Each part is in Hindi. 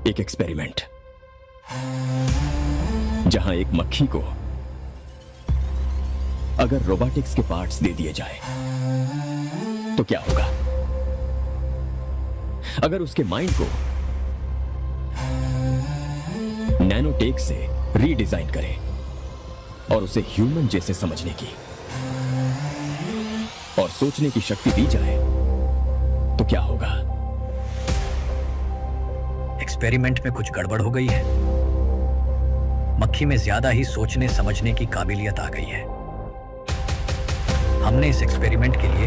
एक एक्सपेरिमेंट जहां एक मक्खी को अगर रोबोटिक्स के पार्ट्स दे दिए जाए तो क्या होगा? अगर उसके माइंड को नैनोटेक से रीडिजाइन करें और उसे ह्यूमन जैसे समझने की और सोचने की शक्ति दी जाए तो क्या होगा? एक्सपेरिमेंट में कुछ गड़बड़ हो गई है। मक्खी में ज्यादा ही सोचने समझने की काबिलियत आ गई है। हमने इस एक्सपेरिमेंट के लिए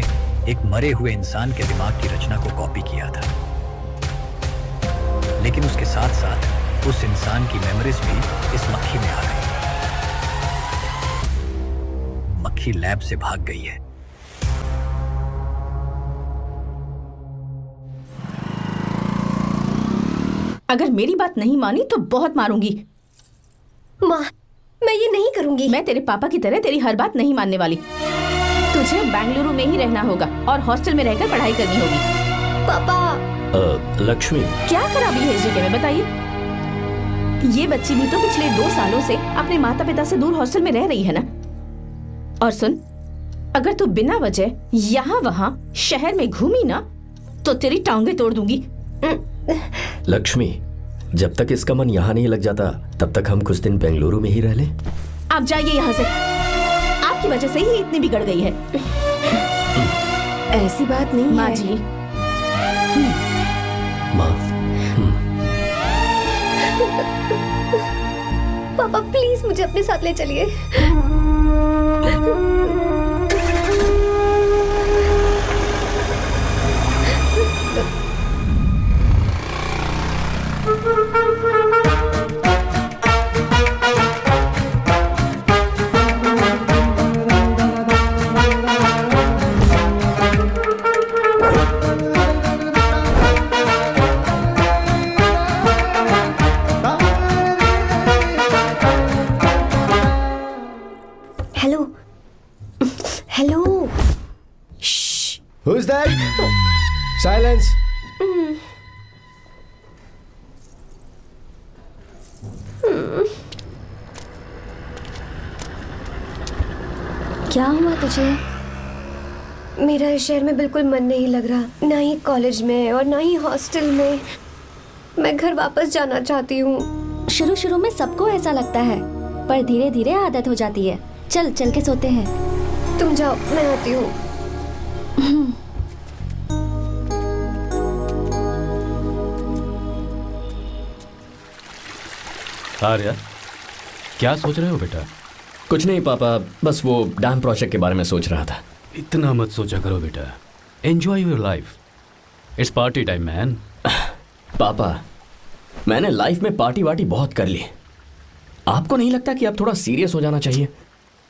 एक मरे हुए इंसान के दिमाग की रचना को कॉपी किया था, लेकिन उसके साथ साथ उस इंसान की मेमोरीज भी इस मक्खी में आ गई। मक्खी लैब से भाग गई है। अगर मेरी बात नहीं मानी तो बहुत मारूंगी। माँ, मैं ये नहीं करूंगी। मैं तेरे पापा की तरह तेरी हर बात नहीं मानने वाली। तुझे बेंगलुरु में ही रहना होगा और हॉस्टल में रहकर पढ़ाई करनी होगी। पापा। लक्ष्मी, क्या खराबी है इस जगह में बताइए? ये बच्ची भी तो पिछले 2 सालों से अपने माता पिता से दूर हॉस्टल में रह रही है ना। और सुन, अगर तू बिना वजह यहाँ वहाँ शहर में घूमी ना तो तेरी टांगें तोड़ दूंगी। लक्ष्मी, जब तक इसका मन यहाँ नहीं लग जाता तब तक हम कुछ दिन बेंगलुरु में ही रह लें। आप जाइए यहाँ से। आपकी वजह से ही इतनी बिगड़ गई है। ऐसी बात नहीं माँ है। जी। माँ, पापा प्लीज मुझे अपने साथ ले चलिए। Hello hello. Who's that? Silence. क्या हुआ तुझे? मेरा इस शहर में बिल्कुल मन नहीं लग रहा, ना ही कॉलेज में और ना ही हॉस्टल में। मैं घर वापस जाना चाहती हूँ। शुरू शुरू में सबको ऐसा लगता है, पर धीरे धीरे आदत हो जाती है। चल चल के सोते हैं। तुम जाओ, मैं आती हूँ। आर्या, क्या सोच रहे हो बेटा? कुछ नहीं पापा, बस वो डैम प्रोजेक्ट के बारे में सोच रहा था। इतना मत सोचा करो बेटा। Enjoy your life. It's party time man. पापा, मैंने लाइफ में पार्टी वार्टी बहुत कर ली। आपको नहीं लगता कि अब थोड़ा सीरियस हो जाना चाहिए?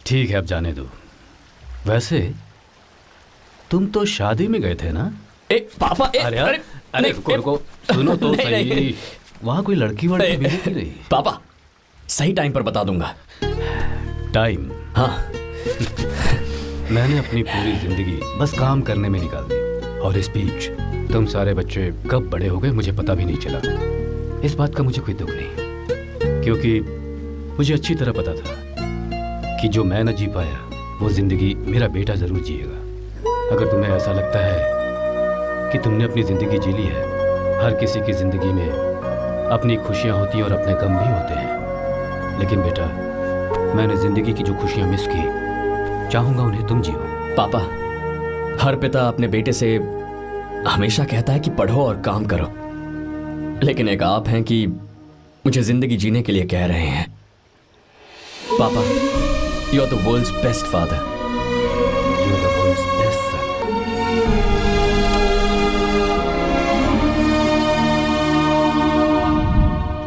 ठीक है, अब जाने दो। वैसे तुम तो शादी में गए थे ना? पापा, अरे रुको, सुनो तो सही। वहाँ कोई लड़की वड़की मिली नहीं रही? पापा, सही टाइम पर बता दूंगा। टाइम? हाँ। मैंने अपनी पूरी जिंदगी बस काम करने में निकाल दी, और इस बीच तुम सारे बच्चे कब बड़े हो गए मुझे पता भी नहीं चला। इस बात का मुझे कोई दुख नहीं, क्योंकि मुझे अच्छी तरह पता था कि जो मैं न जी पाया वो जिंदगी मेरा बेटा जरूर जिएगा। अगर तुम्हें ऐसा लगता है कि तुमने अपनी जिंदगी जी ली है, हर किसी की जिंदगी में अपनी खुशियां होती हैं और अपने गम भी होते हैं, लेकिन बेटा मैंने जिंदगी की जो खुशियां मिस की, चाहूंगा उन्हें तुम जियो। पापा, हर पिता अपने बेटे से हमेशा कहता है कि पढ़ो और काम करो, लेकिन एक आप हैं कि मुझे जिंदगी जीने के लिए कह रहे हैं। पापा, you are the world's best father. You are the world's best son.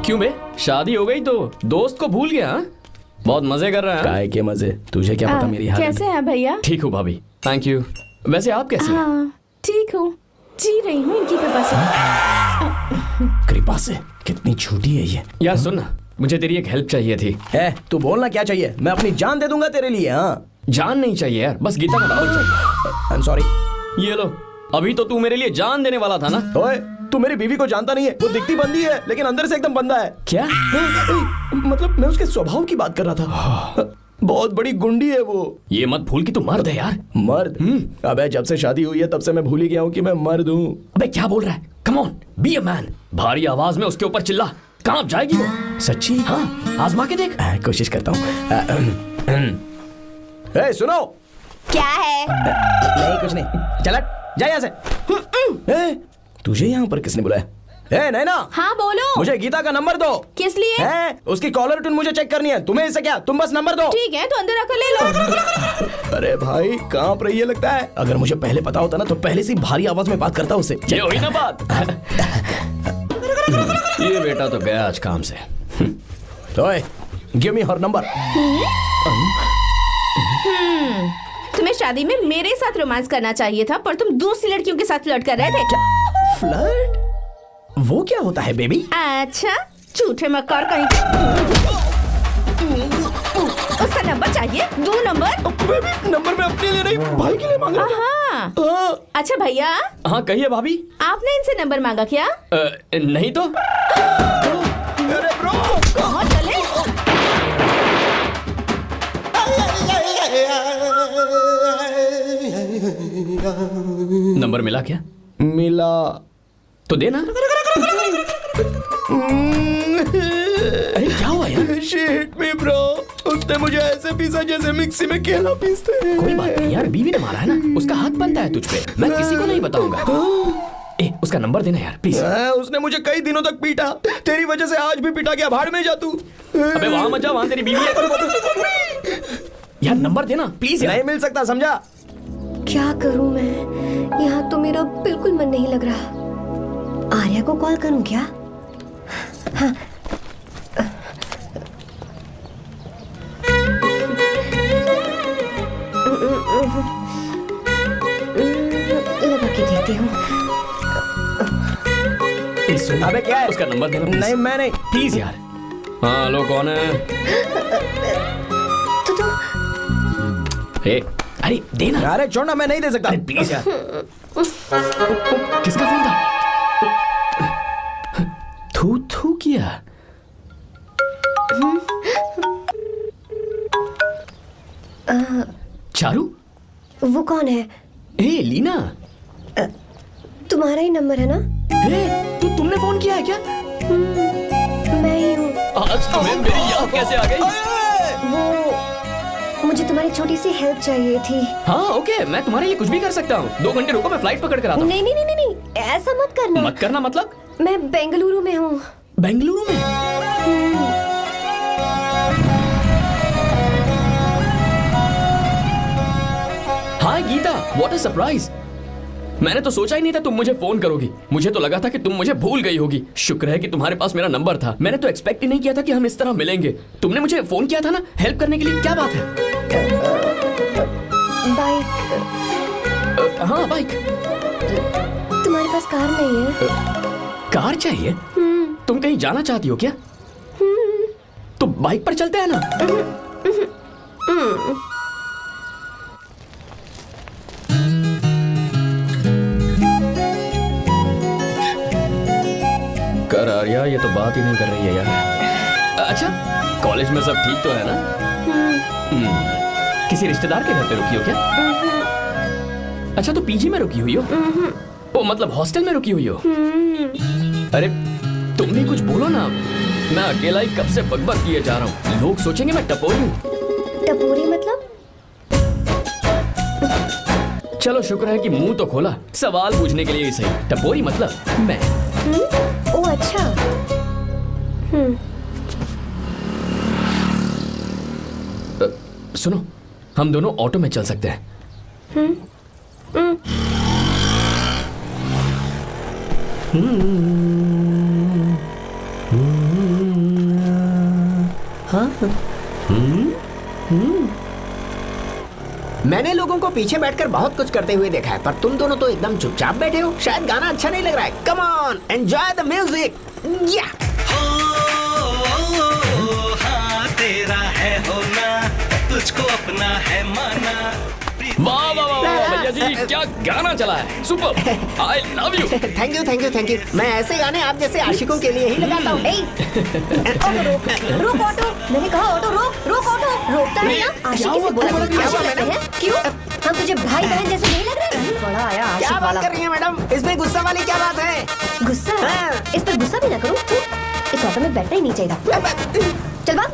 क्यों बे, शादी हो गई तो दोस्त को भूल गया? बहुत मजे कर रहा है। काय के मजे, तुझे क्या पता मेरी हालत। कैसे हैं भैया? ठीक हूँ भाभी, थैंक यू। वैसे आप कैसे हैं? हाँ ठीक हूँ, जी रही हूँ इनकी कृपा से। कृपा से? कितनी झूठी है ये। यार सुन ना, मुझे तेरी एक हेल्प चाहिए थी। तू बोलना क्या चाहिए? मैं अपनी जान दे दूंगा तेरे लिए। हाँ, जान नहीं चाहिए यार, बस गीता का डाल चाहिए। I am sorry. ये लो, अभी तो तू मेरे लिए जान देने वाला था ना। ओए, तू मेरी बीवी को जानता नहीं है। वो दिखती बंदी है लेकिन अंदर से एकदम बंदा है। क्या? मतलब मैं उसके स्वभाव की बात कर रहा था। बहुत बड़ी गुंडी है वो। ये मत भूल कि तू मर्द है यार। मर्द? अबे जब से शादी हुई है तब से मैं भूल ही गया हूँ कि मैं मर्द हूँ। अबे क्या बोल रहा है? Come on, be a man. भारी आवाज में उसके ऊपर चिल्ला। कहाँ जाएगी वो? सच्ची? हाँ, आजमा के देख। कोशिश करता हूँ। ए, सुनो। क्या है? नहीं कुछ नहीं, चल जा यहाँ से। ए, तुझे यहाँ पर किसने बुलाया? ए नैना। हाँ बोलो। मुझे गीता का नंबर दो। किस लिए? उसकी कॉलर ट्यून मुझे चेक करनी है। तुम्हें इससे क्या, तुम बस नंबर दो। ठीक है तो अंदर आकर ले लो। अरे भाई कांप रही है लगता है। अगर मुझे पहले पता होता ना तो पहले से भारी आवाज में बात करता उससे। ये हुई ना बात। ये बेटा तो गया आज काम से। ओए, गिव मी हर नंबर। तुम्हें शादी में मेरे साथ रोमांस करना चाहिए था, पर तुम दूसरी लड़कियों के साथ फ्लर्ट कर रहे थे। फ्लर्ट? वो क्या होता है बेबी? अच्छा, झूठे मक्कार कहीं के। उसका नंबर चाहिए? दो नंबर। बेबी नंबर मैं अपने लिए नहीं भाई के लिए मांग रहा हाँ। हूँ। अच्छा भैया, हाँ कहिए भाभी। आपने इनसे नंबर मांगा क्या? नहीं तो। अरे ब्रो, कहाँ चले? नंबर मिला क्या? मिला तो देना। अरे क्या हुआ यार? शिट मी ब्रो, उसने मुझे ऐसे पीसा जैसे मिक्सी में केला पीसते हैं। कोई बात नहीं यार, बीवी ने मारा है ना, उसका हाथ बनता है तुझ पे। मैं किसी को नहीं बताऊंगा। ए, उसका नंबर देना यार प्लीज। उसने मुझे कई दिनों तक पीटा। तेरी वजह से आज भी पीटा गया। भाड़ में जा तू। अबे वहां मत जा, वहां तेरी बीवी है। यार नंबर देना प्लीज यार। नहीं मिल सकता, समझा? क्या करूं मैं? यहाँ तो मेरा बिल्कुल मन नहीं लग रहा। आर्या को कॉल करूं क्या? हाँ। लगा के देती हूँ। अबे क्या है? उसका नंबर देना please। नहीं मैं नहीं। प्लीज यार। हाँ हेलो, कौन है? तो ए, अरे देना। अरे छोड़ना, मैं नहीं दे सकता। अरे प्लीज यार। किसका फोन था? थू थू किया। चारू? वो कौन है? ए लीना। तुम्हारा ही नंबर है ना? ए, तुमने फोन किया है क्या? मैं ही हूँ। आज तुम्हें मेरी याद कैसे आ गई? वो मुझे तुम्हारी छोटी सी हेल्प चाहिए थी। हाँ ओके, मैं तुम्हारे लिए कुछ भी कर सकता हूँ। 2 घंटे रुको, मैं फ्लाइट पकड़ कर आता हूँ। नहीं नहीं नहीं नहीं, ऐसा मत करना। मत करना मतलब? मैं बेंगलुरु में हूँ। बेंगलुरु में? हाय गीता, व्हाट अ सरप्राइज। मैंने तो सोचा ही नहीं था तुम मुझे फोन करोगी। मुझे तो लगा था कि तुम मुझे भूल गई होगी। शुक्र है कि तुम्हारे पास मेरा नंबर था। मैंने तो एक्सपेक्ट ही नहीं किया था कि हम इस तरह मिलेंगे। तुमने मुझे फोन किया था ना हेल्प करने के लिए। क्या बात है? बाइक। हाँ बाइक। तुम्हारे पास कार नहीं है? कार चाहिए? तुम कहीं जाना चाहती हो क्या? तो बाइक पर चलते हैं ना। कर आर्या, ये तो बात ही नहीं कर रही है यार। अच्छा, कॉलेज में सब ठीक तो है ना? किसी रिश्तेदार के घर पे रुकी हो क्या? अच्छा, तो पीजी में रुकी हुई हो? ओ मतलब हॉस्टल में रुकी हुई हो? अरे तुम भी कुछ बोलो ना। मैं अकेला ही कब से बकबक किए जा रहा हूँ। लोग सोचेंगे मैं टपोरी हूँ। टपोरी मतलब? चलो शुक्र है कि मुंह तो खोला। सवाल पूछने के लिए ही सही। टपोरी मतलब मैं। ओ अच्छा। सुनो, हम दोनों ऑटो में चल सकते हैं। मैंने लोगों को पीछे बैठकर बहुत कुछ करते हुए देखा है, पर तुम दोनों तो एकदम चुपचाप बैठे हो। शायद गाना अच्छा नहीं लग रहा है। Come on, enjoy the music. या हाँ तेरा है होना, तुझको अपना है माना। वाह वाह वाह वाह, भैया जी क्या गाना चला है, super, I love you. Thank you thank you thank you. मैं ऐसे गाने आप जैसे आशिकों के लिए ही लगाता हूँ। ऑटो रोक ऑटो, मैंने कहा ऑटो रोक रोक ऑटो। रोकता नहीं ना, आशिकी से बोला है। क्यों हम तुझे भाई बहन जैसे नहीं लग रहे? बड़ा आया क्या आशिक बात वाला। कर रही है मैडम, इसमें गुस्सा वाली क्या बात है? गुस्सा? हाँ। इस पर गुस्सा भी ना करूं। इस ऑटो में बैठना ही नहीं चाहिए था। चल भाग।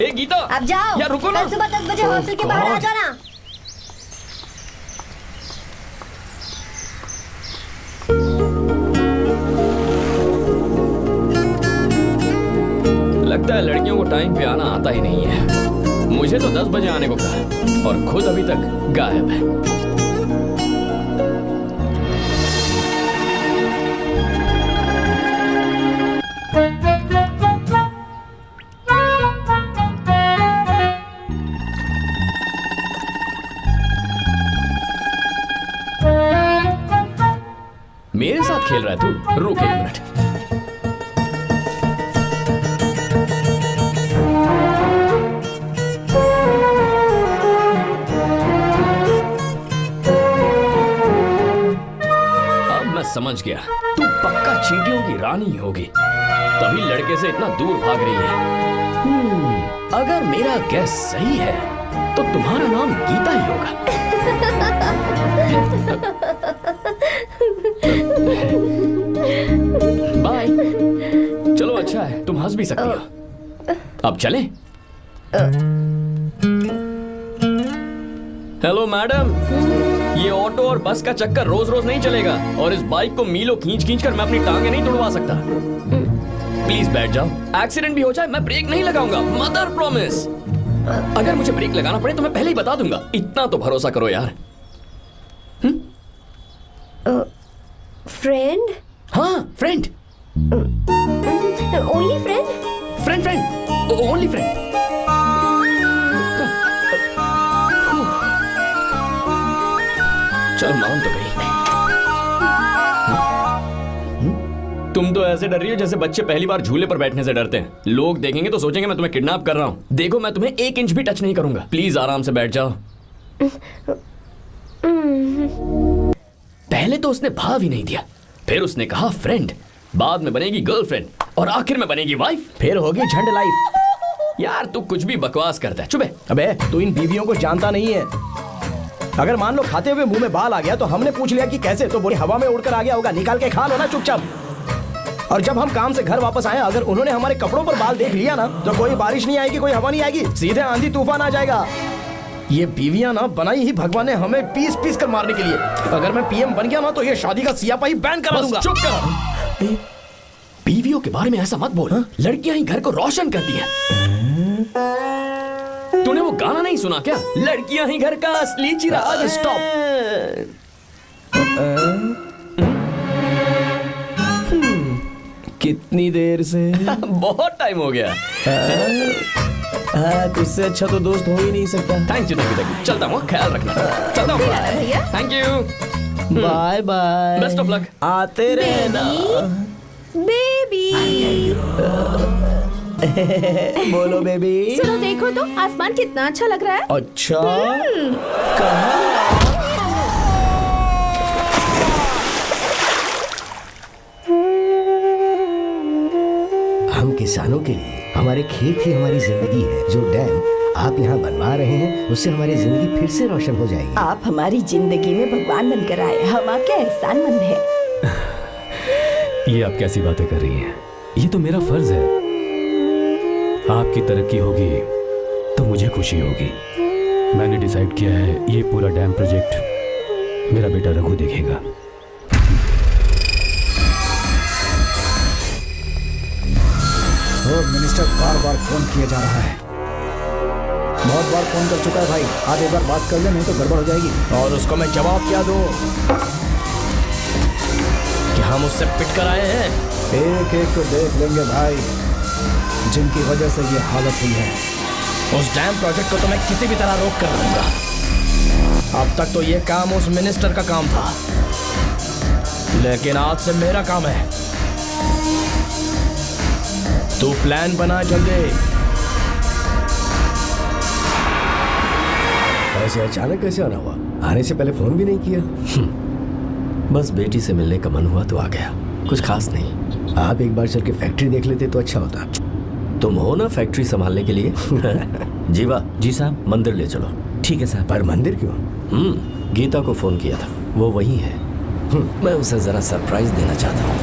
ए गीता, अब जाओ। यार रुको ना। कल सुबह 10 बजे हॉस्टल के बाहर आ जाना। लगता है लड़कियों को टाइम पे आना आता ही नहीं है। मुझे तो 10 बजे आने को कहा और खुद अभी तक गायब है। मेरे साथ खेल रहा है तू? रुक 1 मिनट। समझ गया, तू पक्का चींटियों की रानी होगी, तभी लड़के से इतना दूर भाग रही है। अगर मेरा गैस सही है तो तुम्हारा नाम गीता ही होगा। बाय। चलो अच्छा है, तुम हंस भी सकती हो। अब चलें? हेलो मैडम, ये ऑटो और बस का चक्कर रोज रोज नहीं चलेगा और इस बाइक को मीलों खींच खींच कर मैं अपनी टांगे नहीं तुड़वा सकता। प्लीज बैठ जाओ, एक्सीडेंट भी हो जाए मैं ब्रेक नहीं लगाऊंगा, मदर प्रॉमिस। अगर मुझे ब्रेक लगाना पड़े तो मैं पहले ही बता दूंगा, इतना तो भरोसा करो यार। फ्रेंड? हाँ friend. Only friend? Friend friend, only friend. चल मान तो गई। तुम तो ऐसे डर रही हो जैसे बच्चे पहली बार झूले पर बैठने से डरते हैं। लोग देखेंगे तो सोचेंगे मैं तुम्हें किडनैप कर रहा हूँ। देखो मैं तुम्हें 1 इंच भी टच नहीं करूंगा, प्लीज आराम से बैठ जाओ। पहले तो उसने भाव ही नहीं दिया, फिर उसने कहा फ्रेंड, बाद में बनेगी गर्लफ्रेंड और आखिर में बनेगी वाइफ, फिर होगी झंड लाइफ। यार तू कुछ भी बकवास करता है, चुप है। अबे तू इन बीवियों को जानता नहीं है। अगर मान लो खाते हुए मुंह में बाल आ गया तो हमने पूछ लिया कि कैसे, तो बोली हवा में उड़कर आ गया होगा, निकाल के खा लो ना चुपचाप। और जब हम काम से घर वापस आए, अगर उन्होंने हमारे कपड़ों पर बाल देख लिया ना तो कोई बारिश नहीं आएगी, कोई हवा नहीं आएगी, सीधे आंधी तूफान आ जाएगा। ये बीवियां ना बनाई ही भगवान ने हमें पीस पीस कर मारने के लिए। अगर मैं पीएम बन गया ना तो ये शादी का सियापाही बैन करा दूंगा। चुप कर। बीवियों के बारे में ऐसा मत बोल, लड़कियां ही घर को रोशन करती हैं। तूने वो गाना नहीं सुना क्या, लड़कियां ही घर का असली चिराग। स्टॉप। कितनी देर से? बहुत टाइम हो गया। तुझसे अच्छा तो दोस्त हो ही नहीं सकता। Thank you thank you. चलता हूँ, ख्याल रखना। चलता हूँ भैया। Thank you. Bye bye. Best of luck. आते रहना। बेबी। बोलो बेबी। सुनो देखो तो आसमान कितना अच्छा लग रहा है। अच्छा कहाँ? हम किसानों के लिए हमारे खेत ही हमारी जिंदगी है। जो डैम आप यहाँ बनवा रहे हैं उससे हमारी जिंदगी फिर से रोशन हो जाएगी। आप हमारी जिंदगी में भगवान बनकर आए, हम आपके एहसानमंद हैं। ये आप कैसी बातें कर रही हैं? ये तो मेरा फर्ज है। आपकी तरक्की होगी तो मुझे खुशी होगी। मैंने डिसाइड किया है ये पूरा डैम प्रोजेक्ट मेरा बेटा रघु देखेगा। मिनिस्टर बार बार फोन किया जा रहा है। बहुत बार फोन कर चुका है भाई, आप एक बार बात कर ले, नहीं तो गड़बड़ हो जाएगी। और उसको मैं जवाब क्या दूं कि हम उससे पिट कर आए हैं? एक एक को देख लेंगे भाई, जिनकी वजह से ये हालत हुई है। उस डैम प्रोजेक्ट को तो मैं किसी भी तरह रोक कर रहूंगा। अब तक तो ये काम उस मिनिस्टर का काम था, लेकिन आज से मेरा काम है। तू प्लान बना जल्दी। ऐसे अचानक कैसे आना हुआ? आने से पहले फोन भी नहीं किया? बस बेटी से मिलने का मन हुआ तो आ गया, कुछ खास नहीं। आप एक बार चल के फैक्ट्री देख लेते तो अच्छा होता। तुम हो ना फैक्ट्री संभालने के लिए। जीवा जी साहब। मंदिर ले चलो। ठीक है साहब। पर मंदिर क्यों? गीता को फोन किया था, वो वही है। मैं उसे जरा सरप्राइज देना चाहता हूँ।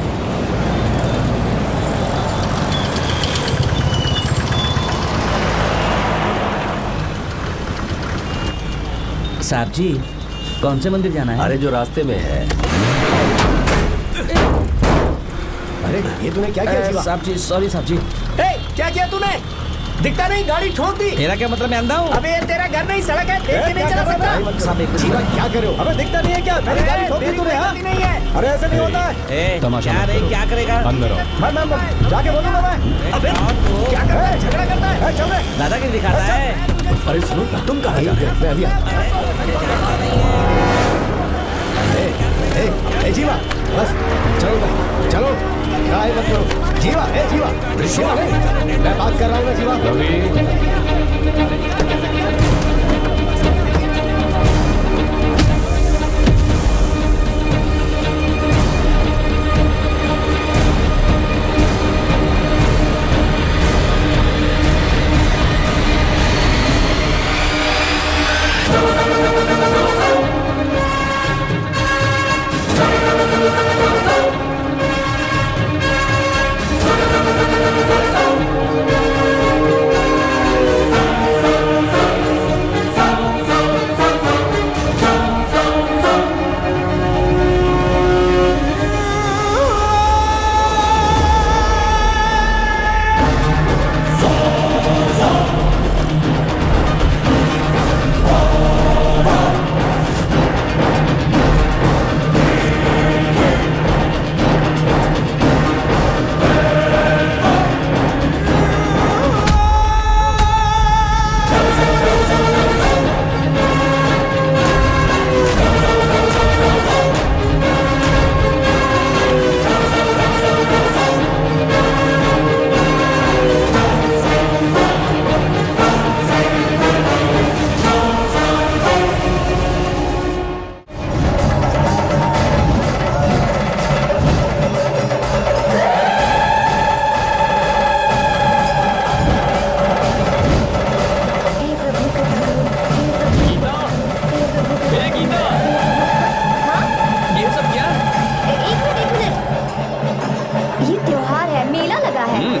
साहब जी, कौन से मंदिर जाना है? अरे जो रास्ते में है। अरे ये तूने क्या किया जीवा? साहब जी, सॉरी साहब जी। क्या किया तूने? दिखता नहीं, गाड़ी ठोक दी। तेरा क्या मतलब, मैं अंधा हूँ? अबे ये तेरा घर नहीं, सड़क है, देख के नहीं चला सकता। साहब एक जीवा क्या कर रहे हो? अबे दिखता नहीं है क्या? मेरी गाड़ी ठोक दी तूने? हाँ? नहीं है। अरे ऐसे नहीं होता है। तमाशा क्या मत रे, करो। क्या करेगा? अंदर आओ। मैं जाके बोलूंगा मैं। अबे क्या कर रहा है? झगड़ा करता है? चल रहे। दादागिरी दिखाता है। अरे सुनो, तुम कहाँ जा रहे हो? मैं अभी ए जीवा, बस चलो भाई, चलो गाय मत करो। जीवा, ए जीवा, जीवा नहीं, मैं बात कर रहा हूँ ना जीवा।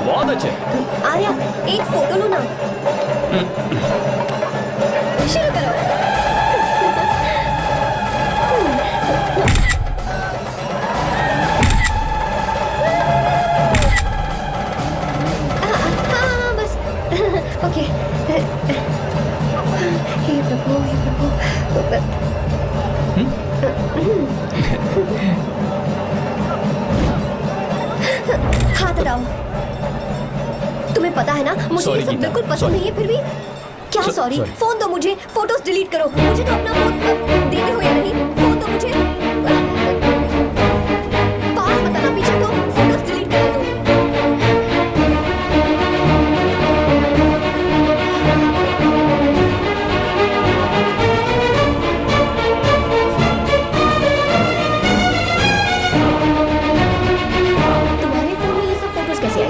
बहुत अच्छे। आर्या, एक फोटो लो ना। शुरू करो। हाँ, बस ओके। हे प्रभु, हे प्रभु। हाथ हटाओ। तुम्हें पता है ना, मुझे ये सब बिल्कुल पसंद नहीं है, फिर भी क्या सॉरी? फोन दो मुझे, फोटोज डिलीट करो। मुझे तो अपना फोन देते हो या नहीं? फोन दो मुझे। पास बताना, पीछे तो फोटोज डिलीट कर दो। तुम्हारे फोन में ये सब फोटोज कैसे आई?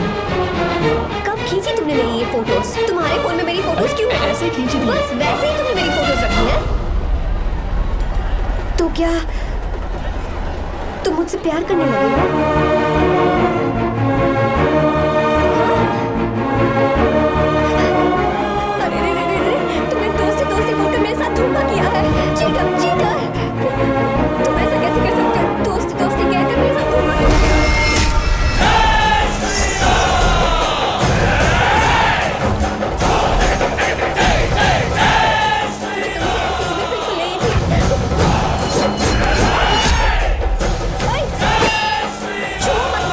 कब खींची तुमने मेरी ये फोटोज? तुम्हारे फोन में मेरी फोटोज क्यों ऐसे खींची थी? बस वैसे ही तुमने मेरी फोटोज रखी हैं। तो क्या तुम मुझसे प्यार करने लगे हो? अरे रे रे रे रे, तुमने दोस्ती दोस्ती बोलकर मेरे साथ धोखा किया है। चीटर, चीटर, तुम ऐसा कैसे कर सकते हो? दोस्ती दोस्ती कहकर मेरे साथ धोखा किया। छुओ मत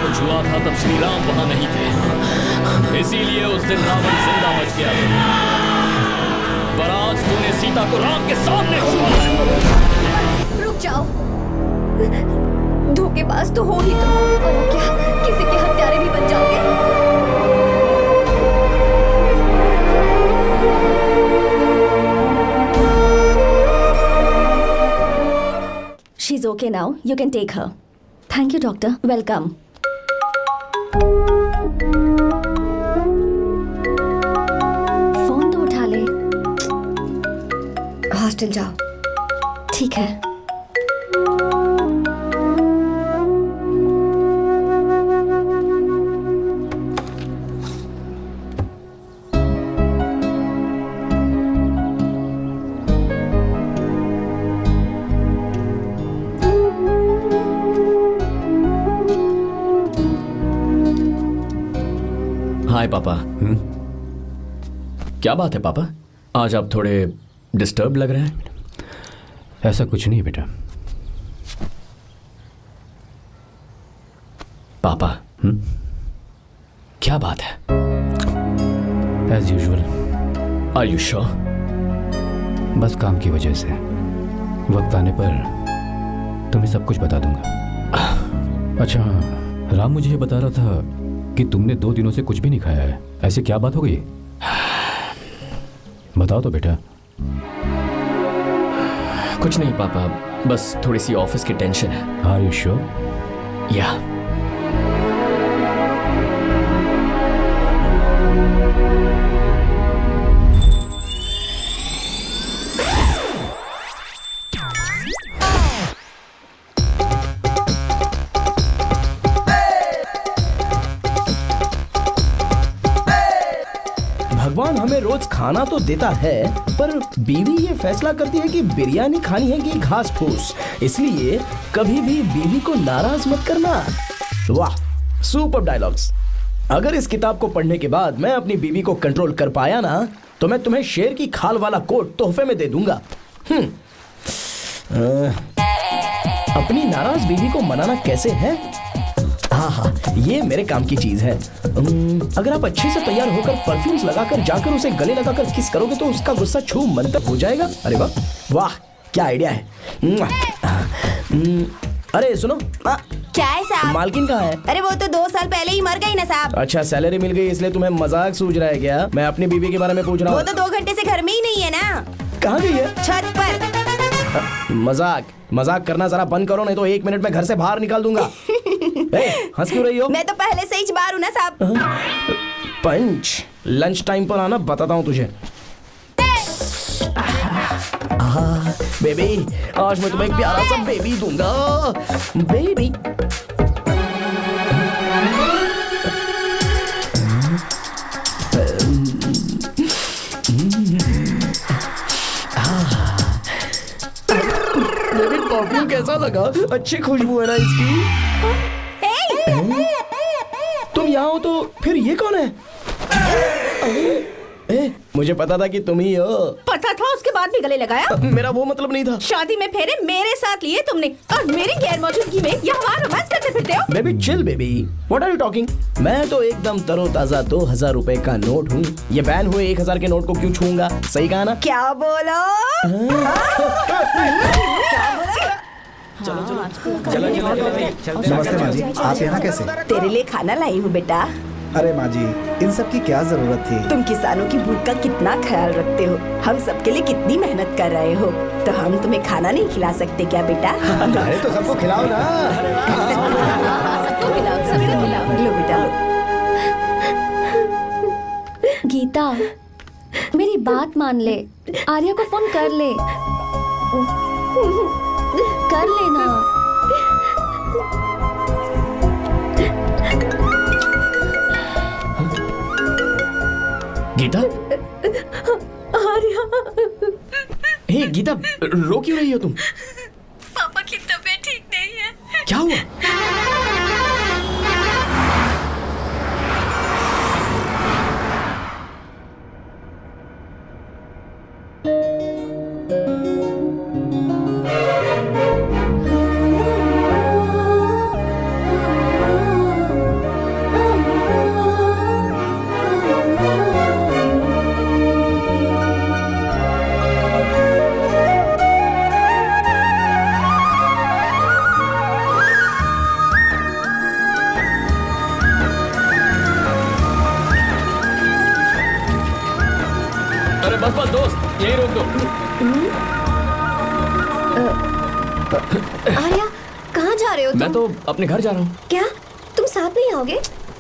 छुआ था तब श्री राम वहां नहीं थे, इसीलिए उस दिन रावण जिंदा बच गया। पर आज तूने सीता को राम के सामने छुआ है। रुक जाओ, धोखेबाज तो हो ही तुम, और अब क्या किसी के हत्यारे भी बन जाओगे? She's okay now. You can take her. Thank you, doctor. Welcome. Phone तो उठा ले। हॉस्टल जाओ। ठीक है। हाय पापा। क्या बात है पापा, आज आप थोड़े डिस्टर्ब लग रहे हैं। ऐसा कुछ नहीं बेटा। पापा क्या बात है? As usual. Are you sure? बस काम की वजह से वक्त आने पर तुम्हें सब कुछ बता दूंगा। अच्छा हाँ, राम मुझे ये बता रहा था कि तुमने 2 दिनों से कुछ भी नहीं खाया है। ऐसे क्या बात हो गई? बताओ तो बेटा। कुछ नहीं पापा, बस थोड़ी सी ऑफिस की टेंशन है। Are you sure? या भगवान हमें रोज खाना तो देता है, पर बीवी ये फैसला करती है कि बिरयानी खानी है कि घास फूस। इसलिए कभी भी बीवी को नाराज मत करना। वाह, सुपर डायलॉग्स। अगर इस किताब को पढ़ने के बाद मैं अपनी बीवी को कंट्रोल कर पाया ना, तो मैं तुम्हें शेर की खाल वाला कोट तोहफे में दे दूंगा। अपनी नाराज बीवी को मनाना कैसे है? हाँ, ये मेरे काम की चीज है। अगर आप अच्छे से तैयार होकर परफ्यूम्स लगाकर जाकर उसे गले लगाकर किस करोगे तो उसका गुस्सा छू मंतर हो जाएगा। अरे वाह वाह, क्या आइडिया है। अरे सुनो, क्या है साहब? मालकिन कहाँ है? अरे वो तो 2 साल पहले ही मर गई ना साहब। अच्छा, सैलरी मिल गई इसलिए तुम्हें मजाक सूझ रहा है क्या? मैं अपनी बीवी के बारे में पूछ रहा हूँ। वो तो 2 घंटे से घर में ही नहीं है ना। कहाँ गई है? छत पर। मजाक करना जरा बंद करो, नहीं तो 1 मिनट में घर से बाहर निकाल दूंगा। हंस क्यों रही हो? मैं तो पहले से ही बाहर हूँ ना साहब। पंच, लंच टाइम पर आना, बताता हूँ तुझे। बेबी, आज मैं तुम्हें एक प्यारा सा बेबी दूंगा। बेबी परफ्यूम कैसा लगा? अच्छी खुशबू है ना इसकी। तुम यहाँ हो तो फिर ये कौन है? मुझे पता था कि तुम ही हो। पता था उसके बाद भी गले लगाया? मेरा वो मतलब नहीं था। शादी में फेरे मेरे साथ लिए तुमने और मेरी गैर मौजूदगी में यहाँ रोमांस करते फिरते हो। Baby chill baby, what are you talking? मैं तो एकदम तरोताजा 2000 रुपए का नोट हूँ। ये बैन हुए 1000 के नोट को क्यों छूऊंगा? सही कहा ना? क्या बोलो? नमस्ते माँ जी, आप यहाँ कैसे? तेरे लिए खाना लाई हूँ बेटा। अरे माँ जी, इन सब की क्या जरूरत थी? तुम किसानों की भूख का कितना ख्याल रखते हो, हम सबके लिए कितनी मेहनत कर रहे हो, तो हम तुम्हें खाना नहीं खिला सकते क्या बेटा? अरे तो सबको खिलाओ ना। सबको खिलाओ, सबको खिलाओ। लो बेटा लो। गीता, मेरी बात मान ले, आर्या को फोन कर ले, कर लेना। गीता, आर्या, हे गीता, रो क्यों रही हो तुम? पापा की तबीयत ठीक नहीं है। क्या हुआ? अरे बस बस दोस्त, यही रोक दो। आर्या, कहाँ जा रहे हो तुम? मैं तो अपने घर जा रहा हूँ। क्या तुम साथ नहीं आओगे?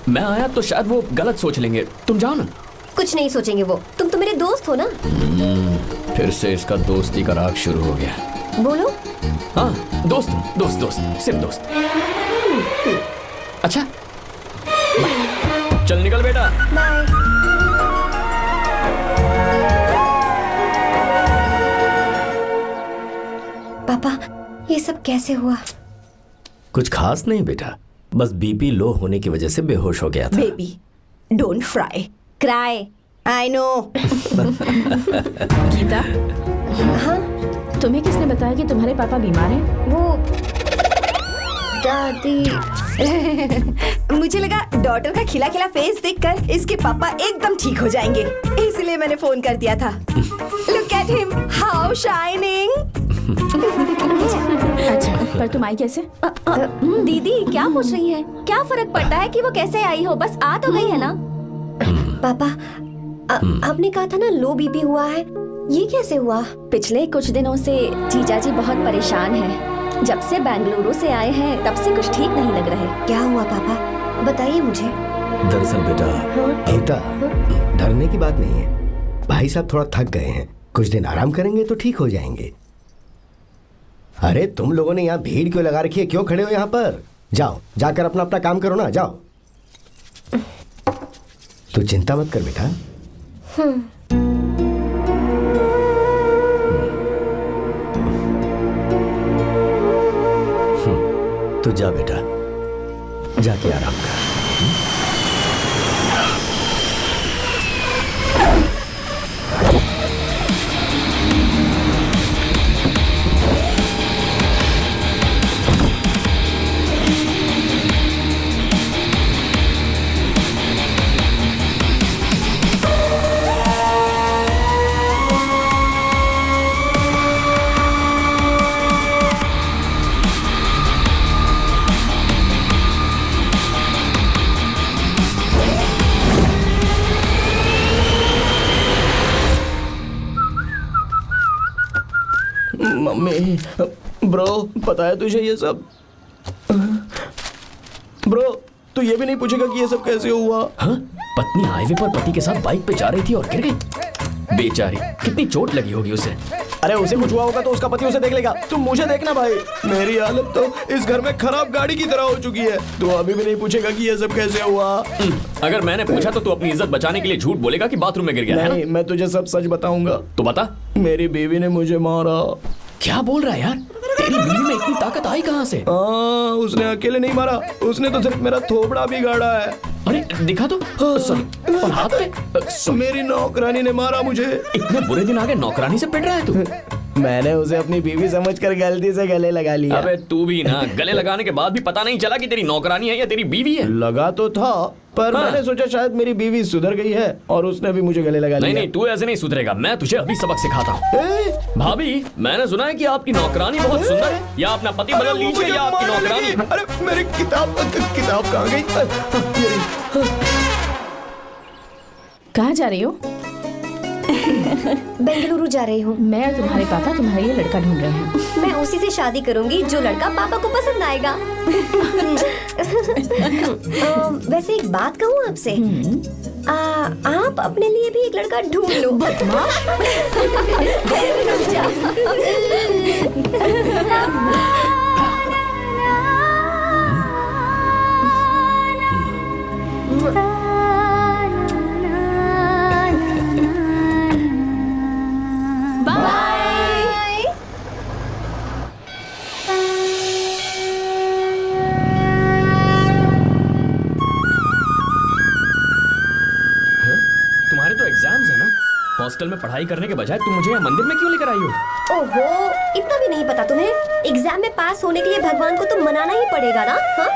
मैं आया तो शायद वो गलत सोच लेंगे, तुम जाओ ना। कुछ नहीं सोचेंगे वो, तुम तो मेरे दोस्त हो ना। फिर से इसका दोस्ती का राग शुरू हो गया। बोलो। हाँ, दोस्त दोस्त दोस्त, सिर्फ दोस्त। अच्छा, बाय। चल निकल बेटा। बाय। पापा, ये सब कैसे हुआ? कुछ खास नहीं बेटा, बस बीपी लो होने की वजह से बेहोश हो गया था। Baby don't fry cry, I know. Gita, हाँ, तुम्हें किसने बताया कि तुम्हारे पापा बीमार हैं? वो दादी। मुझे लगा डॉटर का खिला खिला फेस देखकर इसके पापा एकदम ठीक हो जाएंगे, इसलिए मैंने फोन कर दिया था। Look at him, how shining. अच्छा, पर तुम आई कैसे? दीदी क्या पूछ रही है? क्या फर्क पड़ता है कि वो कैसे आई हो, बस आ तो गई है ना। पापा, आपने कहा था ना लो बीपी हुआ है, ये कैसे हुआ? पिछले कुछ दिनों से जीजा जी बहुत परेशान हैं। जब से बेंगलुरु से आए हैं तब से कुछ ठीक नहीं लग रहे। क्या हुआ पापा, बताइए मुझे। दरअसल बेटा, गीता, डरने की बात नहीं है। भाई साहब थोड़ा थक गए हैं, कुछ दिन आराम करेंगे तो ठीक हो जाएंगे। अरे तुम लोगों ने यहाँ भीड़ क्यों लगा रखी है? क्यों खड़े हो यहाँ पर? जाओ, जाकर अपना अपना काम करो ना, जाओ। तू चिंता मत कर बेटा। तू जा बेटा, जाके आराम कर। मम्मी, ब्रो, पता है तुझे ये सब? ब्रो, तू ये भी नहीं पूछेगा कि ये सब कैसे हुआ? हाँ? पत्नी हाईवे पर पति के साथ बाइक पे जा रही थी और गिर गई। बेचारी, कितनी चोट लगी होगी उसे। अरे उसे कुछ हुआ होगा तो उसका पति उसे देख लेगा, तुम मुझे देखना भाई। मेरी हालत तो इस घर में खराब गाड़ी की तरह हो चुकी है। तू अभी भी नहीं पूछेगा कि ये सब कैसे हुआ? अगर मैंने पूछा तो तू अपनी इज्जत बचाने के लिए झूठ बोलेगा कि बाथरूम में गिर गया है नहीं, मैं तुझे सब सच बताऊंगा। तो बता। मेरी बीवी ने मुझे मारा। क्या बोल रहा है यार? तेरी बीवी में इतनी ताकत आई कहाँ से? उसने अकेले नहीं मारा, उसने तो सिर्फ मेरा थोबड़ा बिगाड़ा है। अरे दिखा तो। सॉरी, और हाथ पे। मेरी नौकरानी ने मारा मुझे। इतने बुरे दिन आ गए, नौकरानी से पिट रहा है तू? मैंने उसे अपनी बीवी समझकर गलती से गले लगा लिया। अबे तू भी ना, गले लगाने के बाद भी पता नहीं चला कि तेरी नौकरानी है या तेरी बीवी है। लगा तो था, पर हाँ। मैंने सोचा शायद मेरी बीवी सुधर गई है और उसने भी मुझे गले लगा लिया। नहीं, तू ऐसे नहीं सुधरेगा, मैं तुझे अभी सबक सिखाता हूँ। भाभी, मैंने सुना है कि आपकी नौकरानी बहुत सुंदर है, या अपना पति बदल लीजिए या आपकी नौकरानी। अरे मेरी किताब कहाँ गई? कहाँ जा रही हो? बेंगलुरु जा रही हूँ। मैं और तुम्हारे पापा तुम्हारे लिए लड़का ढूंढ रहे हैं। मैं उसी से शादी करूंगी जो लड़का पापा को पसंद आएगा। वैसे एक बात कहूँ आपसे, आप अपने लिए भी एक लड़का ढूंढ लो। बदमाश। तुम्हारे तो एग्जाम्स है ना, हॉस्टल में पढ़ाई करने के बजाय तुम मुझे यहाँ मंदिर में क्यों लेकर आई हो? ओहो, इतना भी नहीं पता तुम्हें? एग्जाम में पास होने के लिए भगवान को तो मनाना ही पड़ेगा ना? हाँ?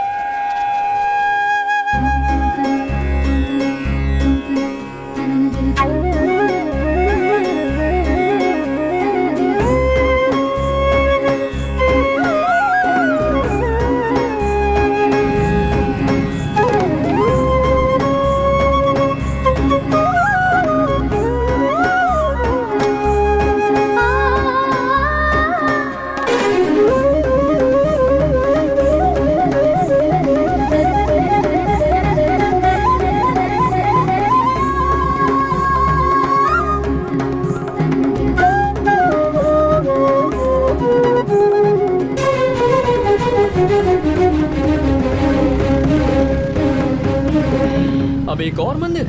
अब एक और मंदिर?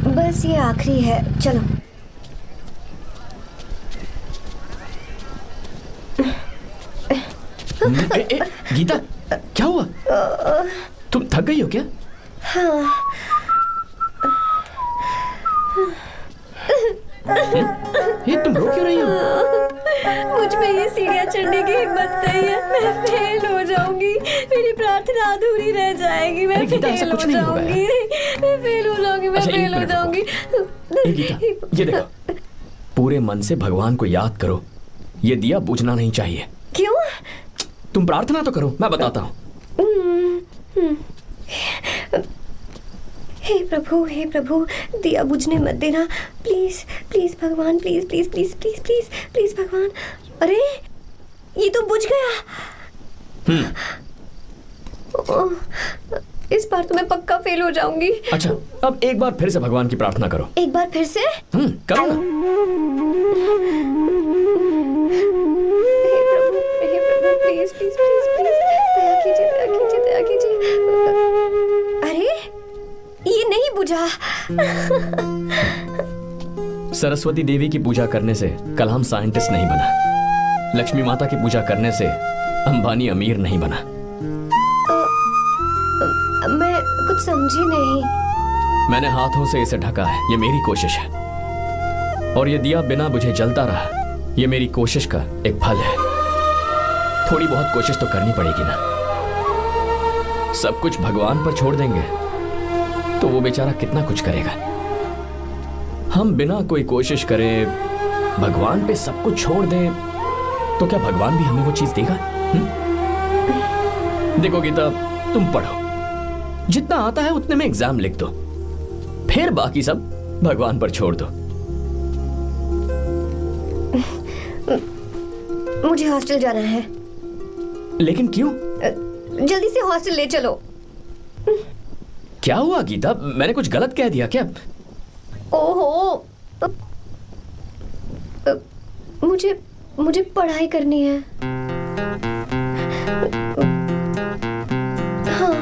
बस ये आखिरी है, चलो। गीता, क्या हुआ? तुम थक गई हो क्या? हाँ। ये तुम रो क्यों रही हो? मुझ में ये सीढ़ियाँ चढ़ने की हिम्मत नहीं है। मैं फेल हो जाऊंगी, मेरी प्रार्थना अधूरी रह जाएगी। मैं फेल हो जाऊंगी, मैं फेल हो जाऊंगी, मैं फेल हो जाऊंगी। गीता, ये देखो, पूरे मन से भगवान को याद करो। ये दिया बुझना नहीं चाहिए। क्यों? तुम प्रार्थना तो करो, मैं बताता हूँ। हे प्रभु, दिया बुझने मत देना, प्लीज प्लीज भगवान, please please please please please please भगवान। अरे ये तो बुझ गया। इस बार तो मैं पक्का फेल हो जाऊंगी। अच्छा, अब एक बार फिर से भगवान की प्रार्थना करो। एक बार फिर से? करो ना। हे प्रभु, प्लीज प्लीज प्लीज प्लीज, दया कीजिए, दया कीजिए, दया कीजिए। अरे ये नहीं बुझा। सरस्वती देवी की पूजा करने से कलाम साइंटिस्ट नहीं बना। लक्ष्मी माता की पूजा करने से अंबानी अमीर नहीं बना। मैं कुछ समझी नहीं। मैंने हाथों से इसे ढका है, ये मेरी कोशिश है। और ये दिया बिना बुझे जलता रहा, ये मेरी कोशिश का एक फल है। थोड़ी बहुत कोशिश तो करनी पड़ेगी ना। सब कुछ भगवान पर छोड़ देंगे तो वो बेचारा कितना कुछ करेगा। हम बिना कोई कोशिश करें भगवान पे सब कुछ छोड़ दें तो क्या भगवान भी हमें वो चीज देगा? देखो गीता, तुम पढ़ो, जितना आता है उतने में एग्जाम लिख दो, फिर बाकी सब भगवान पर छोड़ दो। मुझे हॉस्टल जाना है। लेकिन क्यों? जल्दी से हॉस्टल ले चलो। क्या हुआ गीता, मैंने कुछ गलत कह दिया क्या? ओहो, मुझे पढ़ाई करनी है। हाँ।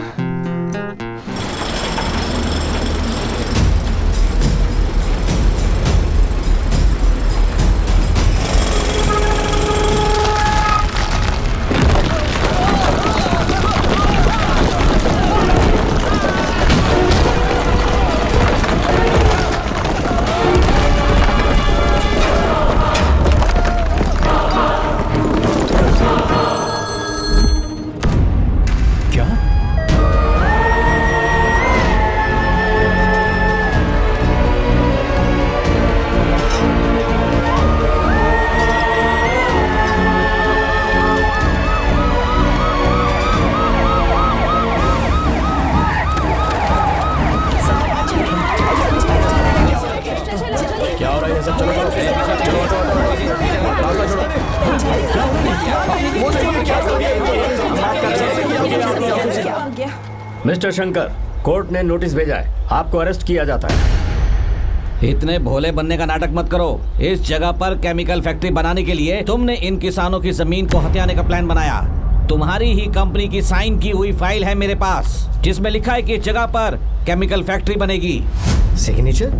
मिस्टर शंकर, कोर्ट ने नोटिस भेजा है, आपको अरेस्ट किया जाता है। इतने भोले बनने का नाटक मत करो। इस जगह पर केमिकल फैक्ट्री बनाने के लिए तुमने इन किसानों की जमीन को हथियाने का प्लान बनाया। तुम्हारी ही कंपनी की साइन की हुई फाइल है मेरे पास, जिसमें लिखा है कि इस जगह पर केमिकल फैक्ट्री बनेगी। सिग्नेचर?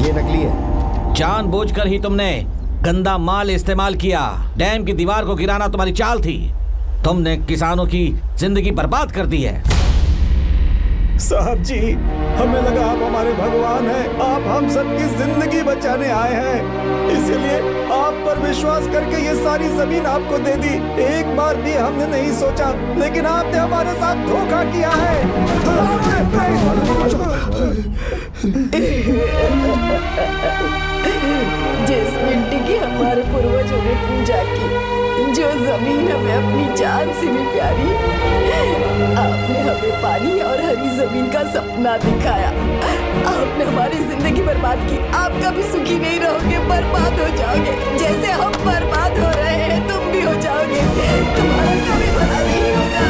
ये नकली है। जानबूझकर ही तुमने गंदा माल इस्तेमाल किया। डैम की दीवार को गिराना तुम्हारी चाल थी। तुमने किसानों की जिंदगी बर्बाद कर दी है। साहब जी, हमें लगा आप हमारे भगवान हैं, आप हम सबकी जिंदगी बचाने आए हैं, इसीलिए आप पर विश्वास करके ये सारी जमीन आपको दे दी। एक बार भी हमने नहीं सोचा, लेकिन आपने हमारे साथ धोखा किया है। जिस मिट्टी की हमारे पूर्वजों ने पूजा की, जो जमीन हमें अपनी जान से भी प्यारी, आपने हमें पानी और हरी जमीन का सपना दिखाया। आपने हमारी जिंदगी बर्बाद की। आप कभी सुखी नहीं रहोगे, बर्बाद हो जाओगे। जैसे हम बर्बाद हो रहे हैं, तुम भी हो जाओगे। तुम्हारा कभी भला नहीं होगा।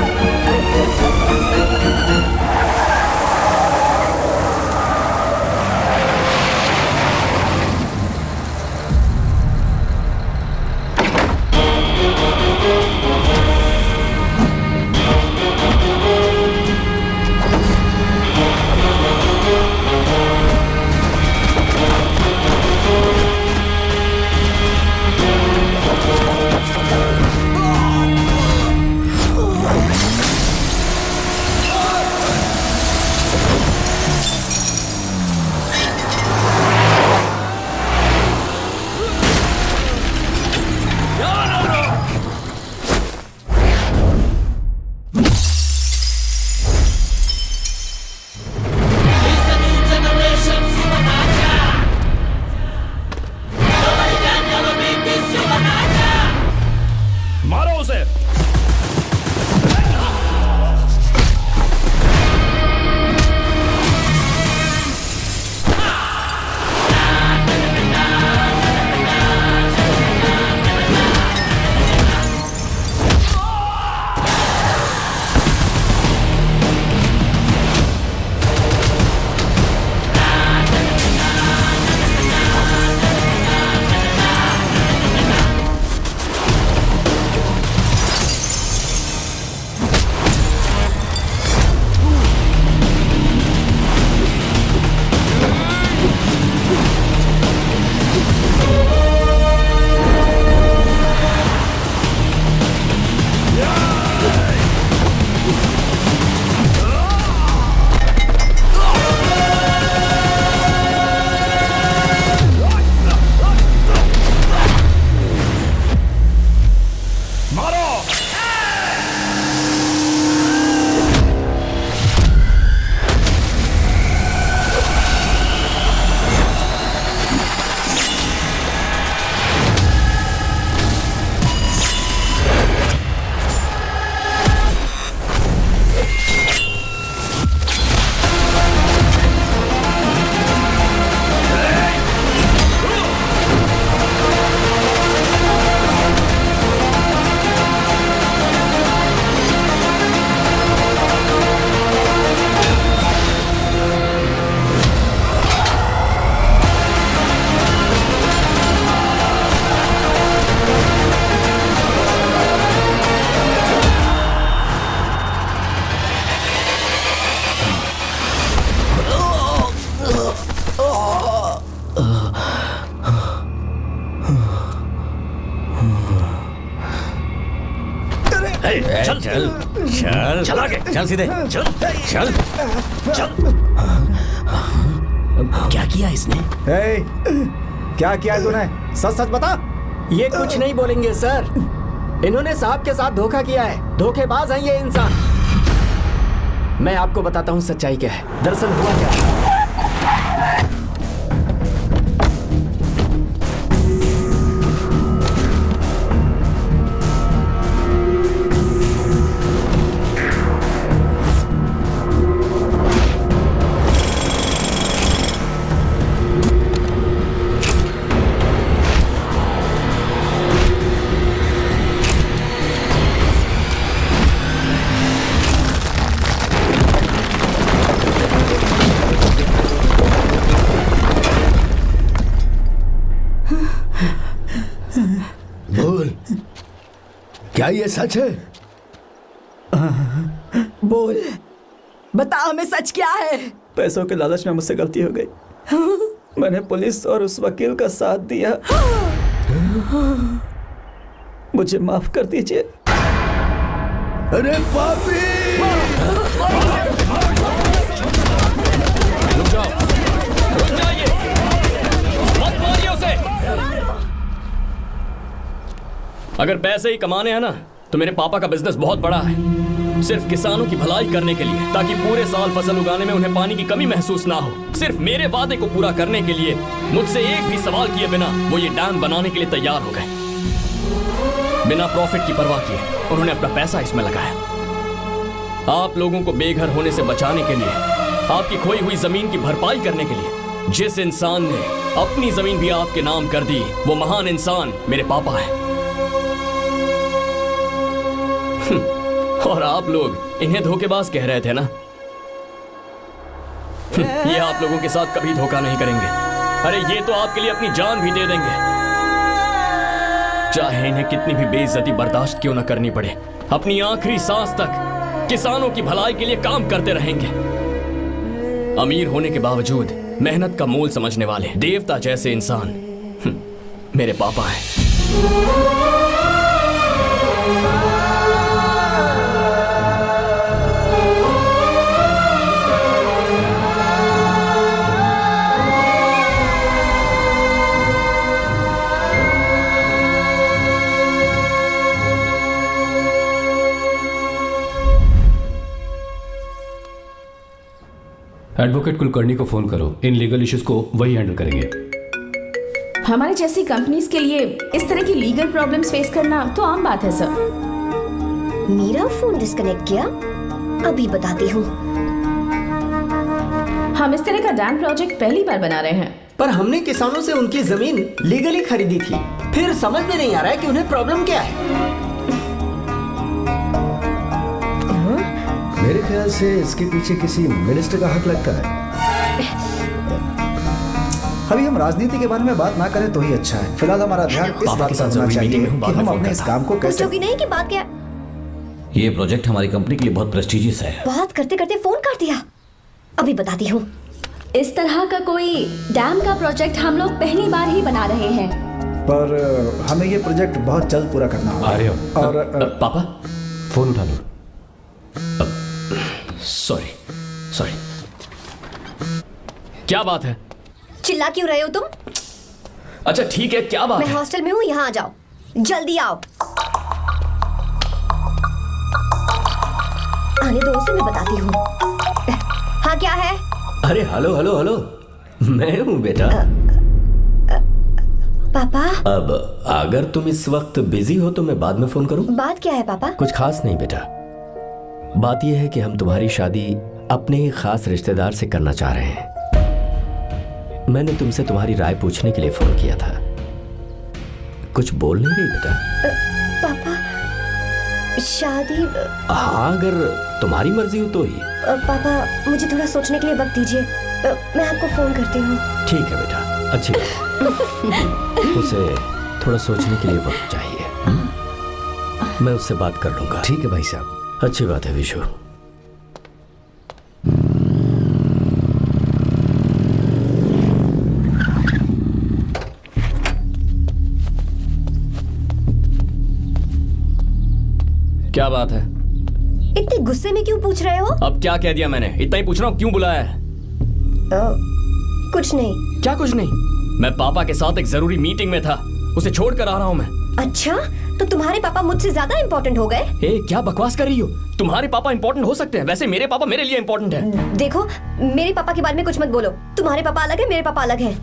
चल चल चल चल आगे चल सीधे चल चल चल। क्या किया इसने? क्या किया है तूने? सच सच बता। ये कुछ नहीं बोलेंगे सर। इन्होंने साहब के साथ धोखा किया है। धोखेबाज हैं ये इंसान। मैं आपको बताता हूँ सच्चाई क्या है। दरअसल हुआ क्या है, बोल, क्या ये सच है? बोल, बता हमें सच क्या है? पैसों के लालच में मुझसे गलती हो गई। मैंने पुलिस और उस वकील का साथ दिया। मुझे माफ कर दीजिए। अरे पापी! रुक जाओ, रुक जाइए, मत मारिए उसे। अगर पैसे ही कमाने हैं ना, तो मेरे पापा का बिजनेस बहुत बड़ा है, सिर्फ किसानों की भलाई करने के लिए, ताकि पूरे साल फसल उगाने में उन्हें पानी की कमी महसूस ना हो। सिर्फ मेरे वादे को पूरा करने के लिए मुझसे एक भी सवाल किए बिना वो ये डैम बनाने के लिए तैयार हो गए। बिना प्रॉफिट की परवाह किए उन्होंने अपना पैसा इसमें लगाया। आप लोगों को बेघर होने से बचाने के लिए, आपकी खोई हुई जमीन की भरपाई करने के लिए, जिस इंसान ने अपनी जमीन भी आपके नाम कर दी, वो महान इंसान मेरे पापा है। और आप लोग इन्हें धोखेबाज कह रहे थे ना? ये आप लोगों के साथ कभी धोखा नहीं करेंगे। अरे ये तो आपके लिए अपनी जान भी दे देंगे, चाहे इन्हें कितनी भी बेइज्जती बर्दाश्त क्यों न करनी पड़े। अपनी आखिरी सांस तक किसानों की भलाई के लिए काम करते रहेंगे। अमीर होने के बावजूद मेहनत का मोल समझने वाले देवता जैसे इंसान मेरे पापा हैं। एडवोकेट कुलकर्णी को फोन करो, इन लीगल इश्यूज को वही हैंडल करेंगे। हमारे जैसी कंपनीज के लिए इस तरह की लीगल प्रॉब्लम्स फेस करना तो आम बात है सर। मेरा फोन डिस्कनेक्ट किया, अभी बताती हूँ। हम इस तरह का डैम प्रोजेक्ट पहली बार बना रहे हैं। पर हमने किसानों से उनकी जमीन लीगली खरीदी थी, फिर समझ में नहीं आ रहा है कि उन्हें प्रॉब्लम क्या है। मेरे ख्याल से इसके पीछे किसी मिनिस्टर का हक लगता है। अभी हम राजनीति के बारे में बात ना करें तो ही अच्छा है। फिलहाल हमारा ध्यान इस बात पर होना चाहिए कि हम अपने इस काम को कैसे। पूछोगी नहीं कि बात क्या? ये प्रोजेक्ट हमारी कंपनी के लिए बहुत प्रेस्टिजियस है। बात करते करते फोन काट दिया, अभी बताती हूँ। इस तरह का कोई डैम का प्रोजेक्ट हम लोग पहली बार ही बना रहे हैं, पर हमें ये प्रोजेक्ट बहुत जल्द पूरा करना होगा। और पापा फोन उठा लो। सॉरी सॉरी, क्या बात है? चिल्ला क्यों रहे हो तुम? अच्छा ठीक है, क्या बात मैं है? हॉस्टल में हूँ, यहाँ आ जाओ, जल्दी आओ। आने दो उसे, मैं बताती हूँ। हाँ क्या है? अरे हेलो हेलो हेलो, मैं हूँ बेटा। पापा। अब अगर तुम इस वक्त बिजी हो तो मैं बाद में फोन करूँ? बात क्या है पापा? कुछ खास नहीं बेटा, बात यह है कि हम तुम्हारी शादी अपने ही खास रिश्तेदार से करना चाह रहे हैं। मैंने तुमसे तुम्हारी राय पूछने के लिए फोन किया था। कुछ बोल नहीं रही बेटा? पापा शादी। हाँ अगर तुम्हारी मर्जी हो तो ही। पापा मुझे थोड़ा सोचने के लिए वक्त दीजिए, मैं आपको फोन करती हूँ। ठीक है बेटा, अच्छी बात। उसे थोड़ा सोचने के लिए वक्त चाहिए। मैं उससे बात कर लूंगा। ठीक है भाई साहब, अच्छी बात है विशु। क्या बात है? इतने गुस्से में क्यों पूछ रहे हो? अब क्या कह दिया मैंने? इतना ही पूछ रहा हूँ, क्यों बुलाया है? कुछ नहीं। क्या कुछ नहीं? मैं पापा के साथ एक जरूरी मीटिंग में था, उसे छोड़कर आ रहा हूँ मैं। अच्छा, तो तुम्हारे पापा मुझसे ज्यादा इम्पोर्टेंट हो गए? ए, क्या बकवास कर रही हो? तुम्हारे पापा इम्पोर्टेंट हो सकते हैं, वैसे मेरे पापा मेरे लिए इम्पोर्टेंट है। देखो, मेरे पापा के बारे में कुछ मत बोलो। तुम्हारे पापा अलग है, मेरे पापा अलग है।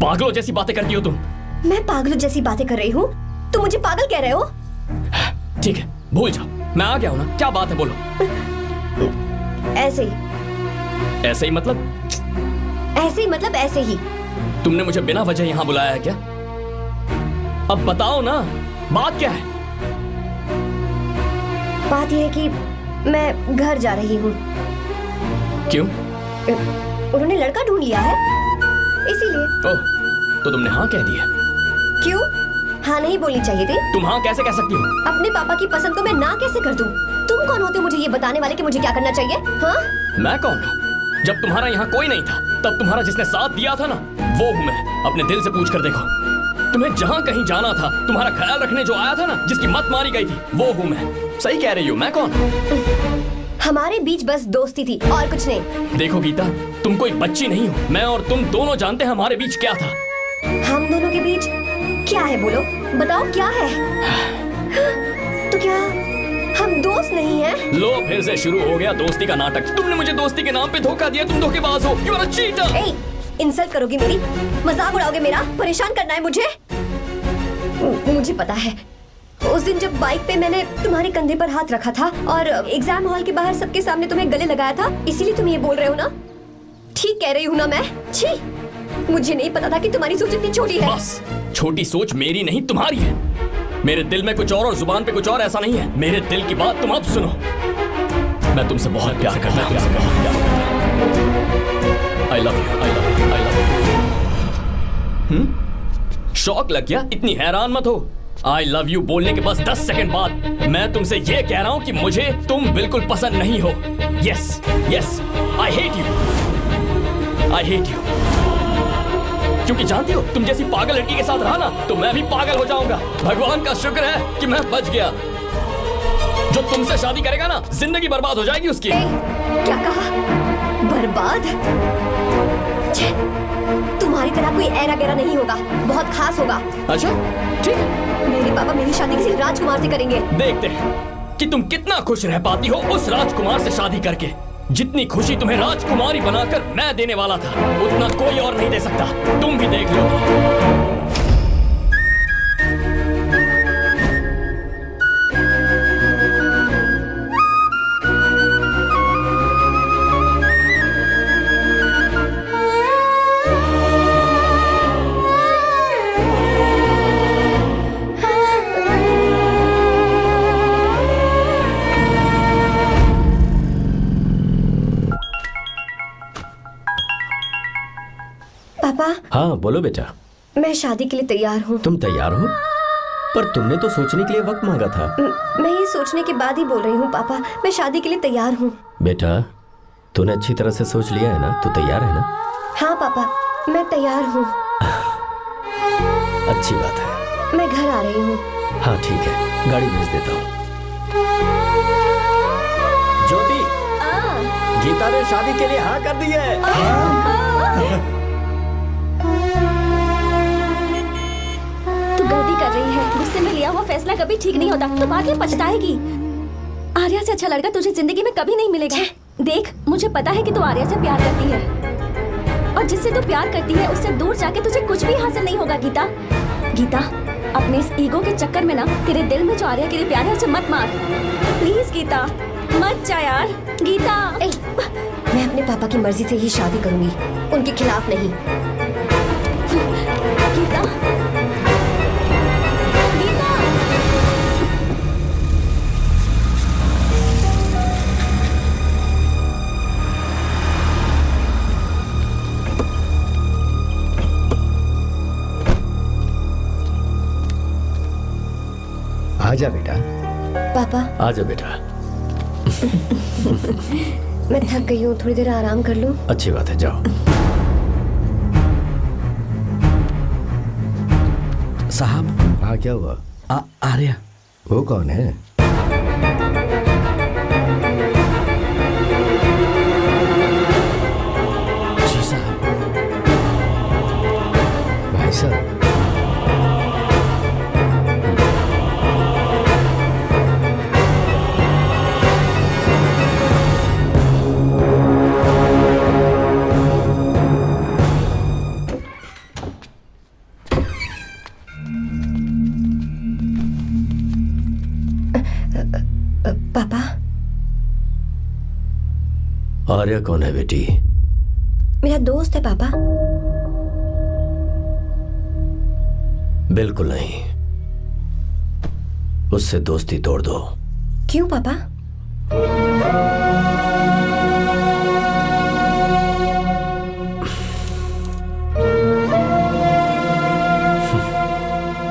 पागलों जैसी बातें करती हो तुम। मैं पागलों जैसी बातें कर रही हूँ? तुम मुझे पागल कह रहे हो? ठीक है, भूल जाओ, मैं आ गया हूँ ना। क्या बात है, बोलो। ऐसे ही। ऐसे ही मतलब? ऐसे ही मतलब ऐसे ही। तुमने मुझे बिना वजह यहाँ बुलाया है क्या? अब बताओ ना, बात क्या है? बात यह है कि मैं घर जा रही हूँ। क्यों? उन्होंने लड़का ढूंढ लिया है, इसीलिए। ओह, तो तुमने हाँ कह दिया? क्यों? हाँ नहीं बोलनी चाहिए थी। तुम हाँ कैसे कह सकती हो? अपने पापा की पसंद को मैं ना कैसे कर दूं? तुम कौन होते हो मुझे ये बताने वाले कि मुझे क्या करना चाहिए? हाँ? मैं कौन हूँ? जब तुम्हारा यहाँ कोई नहीं था तब तुम्हारा जिसने साथ दिया था ना, वो हूँ मैं। अपने दिल से पूछ कर देखो, तुम्हें जहाँ कहीं जाना था, तुम्हारा ख्याल रखने जो आया था ना, जिसकी मत मारी गई थी, वो हूँ मैं। सही कह रही हो, मैं कौन? हमारे बीच बस दोस्ती थी और कुछ नहीं। देखो गीता, तुम कोई बच्ची नहीं हो। मैं और तुम दोनों जानते हैं हमारे बीच क्या था। हम दोनों के बीच क्या है? बोलो, बताओ क्या है? तो क्या हम दोस्त नहीं हैं? लो फिर से शुरू हो गया दोस्ती का नाटक। तुमने मुझे दोस्ती के नाम पे धोखा दिया। तुम धोखेबाज हो। You are a cheater. ए, इंसल्ट करोगी मेरी? मजाक उड़ाओगे मेरा? परेशान करना है मुझे? मुझे पता है, उस दिन जब बाइक पे मैंने तुम्हारे कंधे पर हाथ रखा था और एग्जाम हॉल के बाहर सबके सामने तुम्हें गले लगाया था, इसीलिए तुम ये बोल रहे हो ना? ठीक कह रही हूँ ना मैं? छी, मुझे नहीं पता था कि तुम्हारी सोच इतनी छोटी है। बस, छोटी सोच मेरी नहीं तुम्हारी है। मेरे दिल में कुछ और जुबान पे कुछ और, ऐसा नहीं है। मेरे दिल की बात तुम अब सुनो। मैं तुमसे बहुत प्यार करता हूँ। I love you, I love you, I love you। शौक लग गया? इतनी हैरान मत हो। I love you बोलने के बस 10 सेकंड बाद मैं तुमसे ये कह रहा हूँ कि मुझे तुम बिल्कुल पसंद नहीं हो। Yes, yes, I hate you, I hate you। क्योंकि जानती हो, तुम जैसी पागल लड़की के साथ रहा ना, तो मैं भी पागल हो जाऊंगा। भगवान का शुक्र है कि मैं बच गया। जो तुमसे शादी करेगा ना, जिंदगी बर्बाद हो जाएगी उसकी। क्या कहा? बर्बाद? तुम्हारी तरह कोई ऐरा गैरा नहीं होगा, बहुत खास होगा। अच्छा, ठीक है। मेरे पापा मेरी शादी किसी राजकुमार से करेंगे। देखते हैं कि तुम कितना खुश रह पाती हो उस राजकुमार से शादी करके। जितनी खुशी तुम्हें राजकुमारी बनाकर मैं देने वाला था, उतना कोई और नहीं दे सकता। तुम भी देख लो। पापा, हाँ बोलो बेटा। मैं शादी के लिए तैयार हूँ। तुम तैयार हो? पर तुमने तो सोचने के लिए वक्त मांगा था। मैं ये सोचने के बाद ही बोल रही हूँ पापा, मैं शादी के लिए तैयार हूँ। बेटा, तूने अच्छी तरह से सोच लिया है ना? तू तैयार है ना? हाँ पापा, मैं तैयार हूँ। अच्छी बात है। मैं घर आ रही हूँ। हाँ ठीक है, गाड़ी भेज देता हूँ। ज्योति, गीता ने शादी के लिए हाँ कर दी है। तू गलती कर रही है। गुस्से में लिया हुआ फैसला कभी ठीक नहीं होता। तो बाद में पछताएगी। आर्या से अच्छा लड़का तुझे जिंदगी में कभी नहीं मिलेगा। देख, मुझे पता है कि तू आर्या से प्यार करती है, और जिससे तू प्यार करती है उससे दूर जाके तुझे कुछ भी हासिल नहीं होगा। गीता, गीता, अपने इस ईगो के चक्कर में ना तेरे दिल में जो आर्या के लिए प्यार है उसे मत मार। प्लीज गीता, मत जा यार। गीता, मैं अपने पापा की मर्जी से ही शादी करूंगी, उनके खिलाफ नहीं। गीता, आजा बेटा। पापा, आजा बेटा। मैं थक गई हूँ, थोड़ी देर आराम कर लूँ। अच्छी बात है, जाओ। साहब। हाँ, क्या हुआ? आर्या। वो कौन है? जी साहब। भाई साहब, पापा। आर्या कौन है बेटी? मेरा दोस्त है पापा। बिल्कुल नहीं, उससे दोस्ती तोड़ दो। क्यों पापा?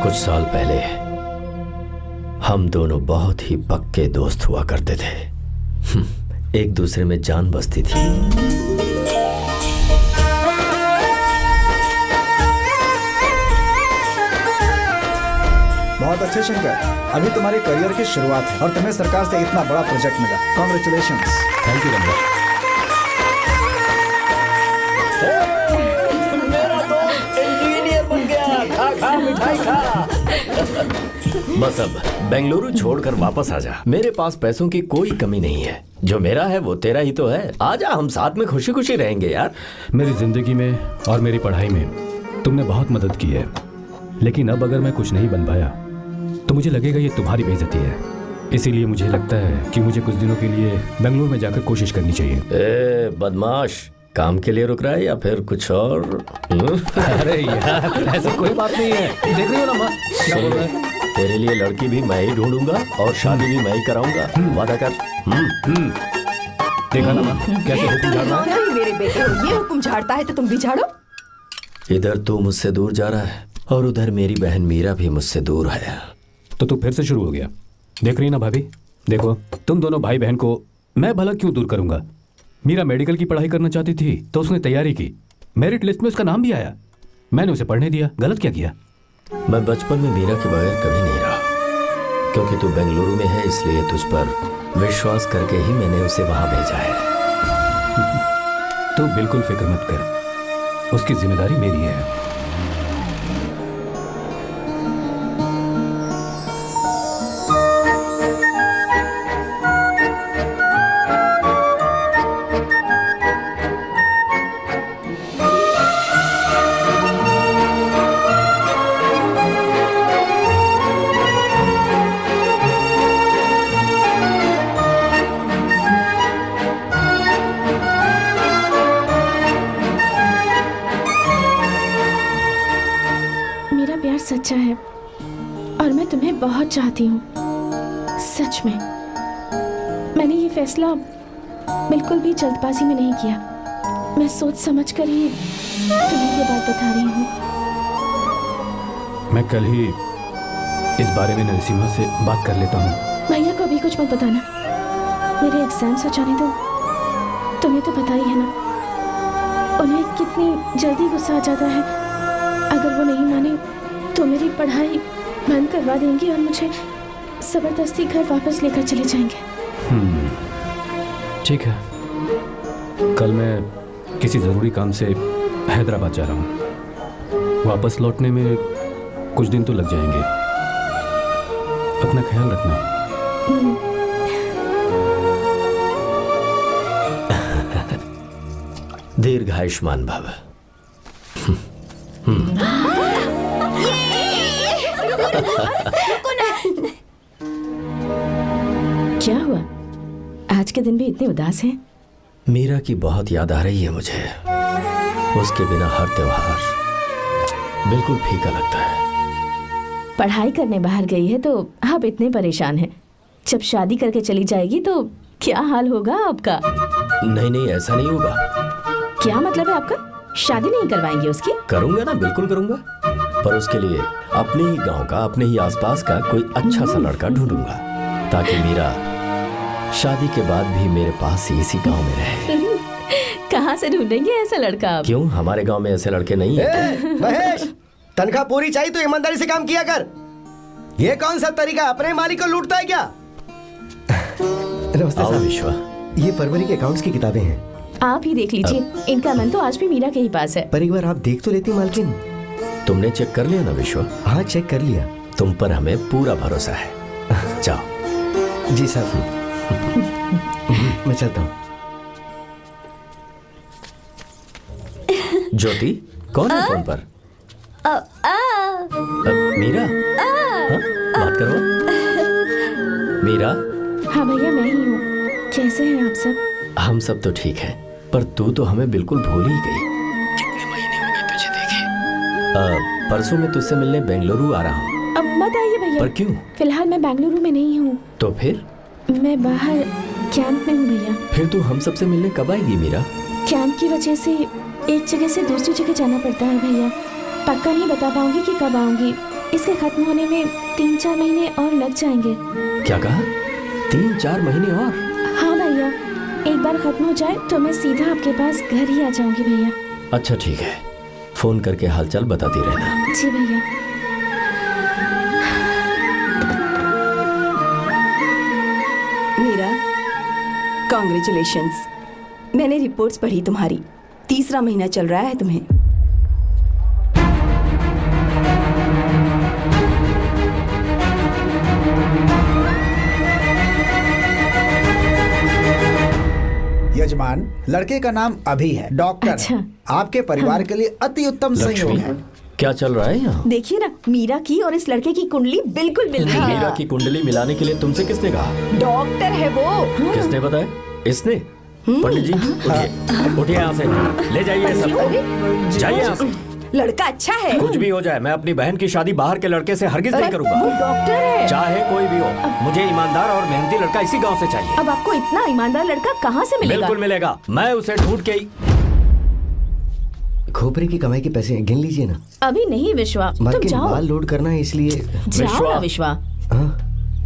कुछ साल पहले हम दोनों बहुत ही पक्के दोस्त हुआ करते थे। एक दूसरे में जान बसती थी। बहुत अच्छे शंकर, अभी तुम्हारे करियर की शुरुआत है और तुम्हें सरकार से इतना बड़ा प्रोजेक्ट मिला। कॉन्ग्रेचुलेशंस। Thank you Ramesh. मेरा दोस्त इंजीनियर बन गया। खा खा मिठाई खा। बस अब बेंगलुरु छोड़कर वापस आ जा। मेरे पास पैसों की कोई कमी नहीं है। जो मेरा है वो तेरा ही तो है। आजा, हम साथ में खुशी खुशी रहेंगे यार। मेरी जिंदगी में और मेरी पढ़ाई में तुमने बहुत मदद की है, लेकिन अब अगर मैं कुछ नहीं बन पाया तो मुझे लगेगा ये तुम्हारी बेइज्जती है। इसीलिए मुझे लगता है कि मुझे कुछ दिनों के लिए बेंगलुरु में जाकर कोशिश करनी चाहिए। ए बदमाश, काम के लिए रुक रहा है या फिर कुछ और? अरे यार, ऐसी कोई बात नहीं है। देख रही हो ना माँ, क्या बोल रहा है? तेरे लिए लड़की भी मैं ही ढूंढूंगा और शादी भी मैं ही कराऊंगा। वादा कर। देखा ना माँ, कैसे हुक्म झाड़ रहा है? मेरे बेटे हो, ये हुक्म झाड़ता है तो तुम भी झाड़ो। इधर तू मुझसे दूर जा रहा है और उधर मेरी बहन मीरा भी मुझसे दूर है। तो तू फिर से शुरू हो गया। देख रही ना भाभी, देखो तुम दोनों भाई बहन को मैं भला क्यों दूर करूंगा। मीरा मेडिकल की पढ़ाई करना चाहती थी तो उसने तैयारी की, मेरिट लिस्ट में उसका नाम भी आया, मैंने उसे पढ़ने दिया। गलत क्या किया? मैं बचपन में मीरा के बगैर कभी नहीं रहा, क्योंकि तू बेंगलुरु में है इसलिए तुझ पर विश्वास करके ही मैंने उसे वहां भेजा है। तू बिल्कुल फिक्र मत कर, उसकी जिम्मेदारी मेरी है। सच्चा है और मैं तुम्हें बहुत चाहती हूँ, सच में। मैंने ये फैसला बिल्कुल भी जल्दबाजी में नहीं किया। मैं सोच समझ कर ही तुम्हें ये बात बता रही हूँ। मैं कल ही इस बारे में नरसिम्हा से बात कर लेता हूँ। भैया को अभी कुछ मत बताना, मेरे एग्जाम्स हो जाने दो। तुम्हें तो पता ही है ना उन्हें कितनी जल्दी गुस्सा आ जाता है। अगर वो नहीं माने तो मेरी पढ़ाई बंद करवा देंगे और मुझे जबरदस्ती घर वापस लेकर चले जाएंगे। ठीक है, कल मैं किसी ज़रूरी काम से हैदराबाद जा रहा हूँ। वापस लौटने में कुछ दिन तो लग जाएंगे। अपना ख्याल रखना। दीर्घायुष्मान भव। क्या हुआ, आज के दिन भी इतने उदास हैं? मीरा की बहुत याद आ रही है मुझे। उसके बिना हर त्योहार बिल्कुल फीका लगता है। पढ़ाई करने बाहर गई है तो आप इतने परेशान हैं। जब शादी करके चली जाएगी तो क्या हाल होगा आपका? नहीं, ऐसा नहीं होगा। क्या मतलब है आपका? शादी नहीं करवाएंगे उसकी? करूंगा ना, बिल्कुल करूंगा, पर उसके लिए अपने ही गांव का, अपने ही आसपास का कोई अच्छा सा लड़का ढूंढूंगा ताकि मीरा शादी के बाद भी मेरे पास ही इसी गांव में रहे। कहाँ से ढूंढेंगे ऐसा लड़का आप? क्यों, हमारे गांव में ऐसे लड़के नहीं हैं? महेश, तनख्वाह पूरी चाहिए तो ईमानदारी से काम किया कर। ये कौन सा तरीका, अपने मालिक को लूटता है क्या? नमस्ते साहब। विश्वा, ये फरवरी के अकाउंट्स की किताबें हैं, आप ही देख लीजिए। इनका मन तो आज भी मीरा के ही पास है। पर एक बार आप देख तो लेती मालकिन। तुमने चेक कर लिया ना विश्वा? हाँ, चेक कर लिया। तुम पर हमें पूरा भरोसा है। जाओ। जी साहब। मैं चलता हूँ। ज्योति, कौन है फोन पर? मीरा? हाँ? बात करो। मीरा? हाँ भैया, मैं ही हूँ। कैसे हैं आप सब? हम सब तो ठीक हैं, पर तू तो हमें बिल्कुल भूल ही गई। कितने महीने हो गए तुझे देखे। परसों मैं तुझसे मिलने बेंगलुरु आ रहा हूँ। अब मत आइए भैया। पर क्यों? फिलहाल मैं बेंगलुरु में नहीं हूँ। तो फिर? मैं बाहर कैंप में हूँ भैया। फिर तू हम सबसे मिलने कब आएगी मीरा? कैंप की वजह से एक जगह से दूसरी जगह जाना पड़ता है भैया। पक्का नहीं बता पाऊंगी कि कब आऊंगी। इसके खत्म होने में 3-4 महीने और लग जाएंगे। क्या कहा? 3-4 महीने और? हाँ भैया, एक बार खत्म हो जाए तो मैं सीधा आपके पास घर ही आ जाऊंगी भैया। अच्छा ठीक है, फोन करके हालचाल बताती रहना। जी भैया। मीरा, कॉन्ग्रेचुलेशंस। मैंने रिपोर्ट्स पढ़ी तुम्हारी, 3रा महीना चल रहा है तुम्हें। यजमान, लड़के का नाम अभी है, डॉक्टर। अच्छा। आपके परिवार के लिए अति उत्तम संयोग है। क्या चल रहा है यहाँ? देखिए ना, मीरा की और इस लड़के की कुंडली बिल्कुल मिल रही है। मीरा की कुंडली मिलाने के लिए तुमसे किसने कहा? डॉक्टर है वो। किसने बताया? इसने? पंडित जी उठिए, उठिए यहाँ से, ले जाइए सब, जाइए यहाँ से। लड़का अच्छा है। कुछ भी हो जाए, मैं अपनी बहन की शादी बाहर के लड़के से हरगिज नहीं वो करूंगा। डॉक्टर है। चाहे कोई भी हो, मुझे ईमानदार और मेहनती लड़का इसी गांव से चाहिए। अब आपको इतना ईमानदार लड़का कहाँ से मिलेगा? बिल्कुल मिलेगा, मैं उसे ढूंढ के ही। खोपरे की कमाई के पैसे गिन लीजिए ना। अभी नहीं विश्वा, मर तुम के जाओ। माल लोड करना है इसलिए। जाओ ना विश्वा।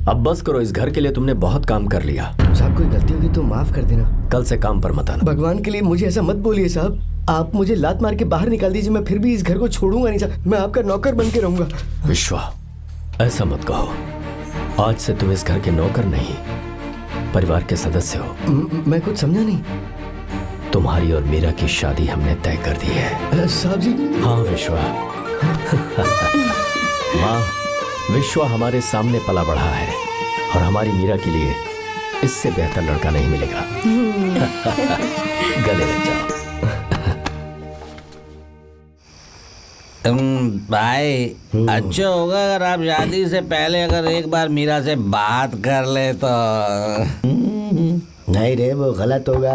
अब बस करो, इस घर के लिए तुमने बहुत काम कर लिया। साहब कोई गलती होगी तो माफ कर देना। कल से काम पर मत आना। भगवान के लिए मुझे ऐसा मत बोलिए साहब। आप मुझे लात मार के बाहर निकाल दीजिए, मैं फिर भी इस घर को छोड़ूंगा नहीं साहब। मैं आपका नौकर बन के रहूंगा। विश्वा, ऐसा मत कहो। आज से तुम इस घर के नौकर नहीं, परिवार के सदस्य हो। मैं कुछ समझा नहीं। तुम्हारी और मीरा की शादी हमने तय कर दी है। साहब जी। हाँ विश्वा। माँ, विश्वा हमारे सामने पला बढ़ा है और हमारी मीरा के लिए इससे बेहतर लड़का नहीं मिलेगा। गले लग जाओ। भाई, अच्छा होगा अगर आप शादी से पहले अगर एक बार मीरा से बात कर ले तो। नहीं रे, वो गलत होगा।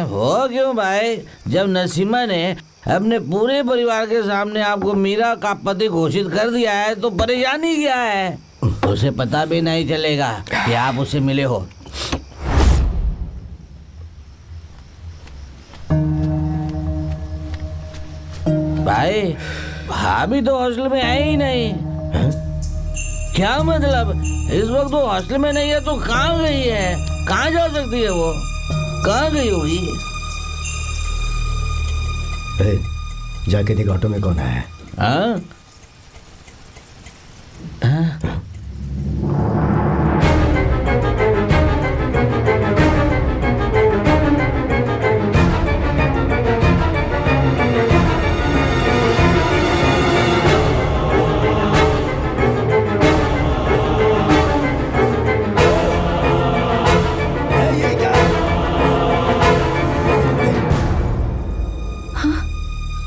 हो क्यों भाई? जब नसीमा ने अपने पूरे परिवार के सामने आपको मीरा का पति घोषित कर दिया है तो परेशानी क्या है? उसे पता भी नहीं चलेगा कि आप उससे मिले हो। भाई, भाभी तो हॉस्टल में है ही नहीं। क्या मतलब? इस वक्त वो हॉस्टल में नहीं है तो कहाँ गई है? कहाँ जा सकती है वो? कहाँ गई होगी? जाके देख ऑटो में कौन है। हाँ?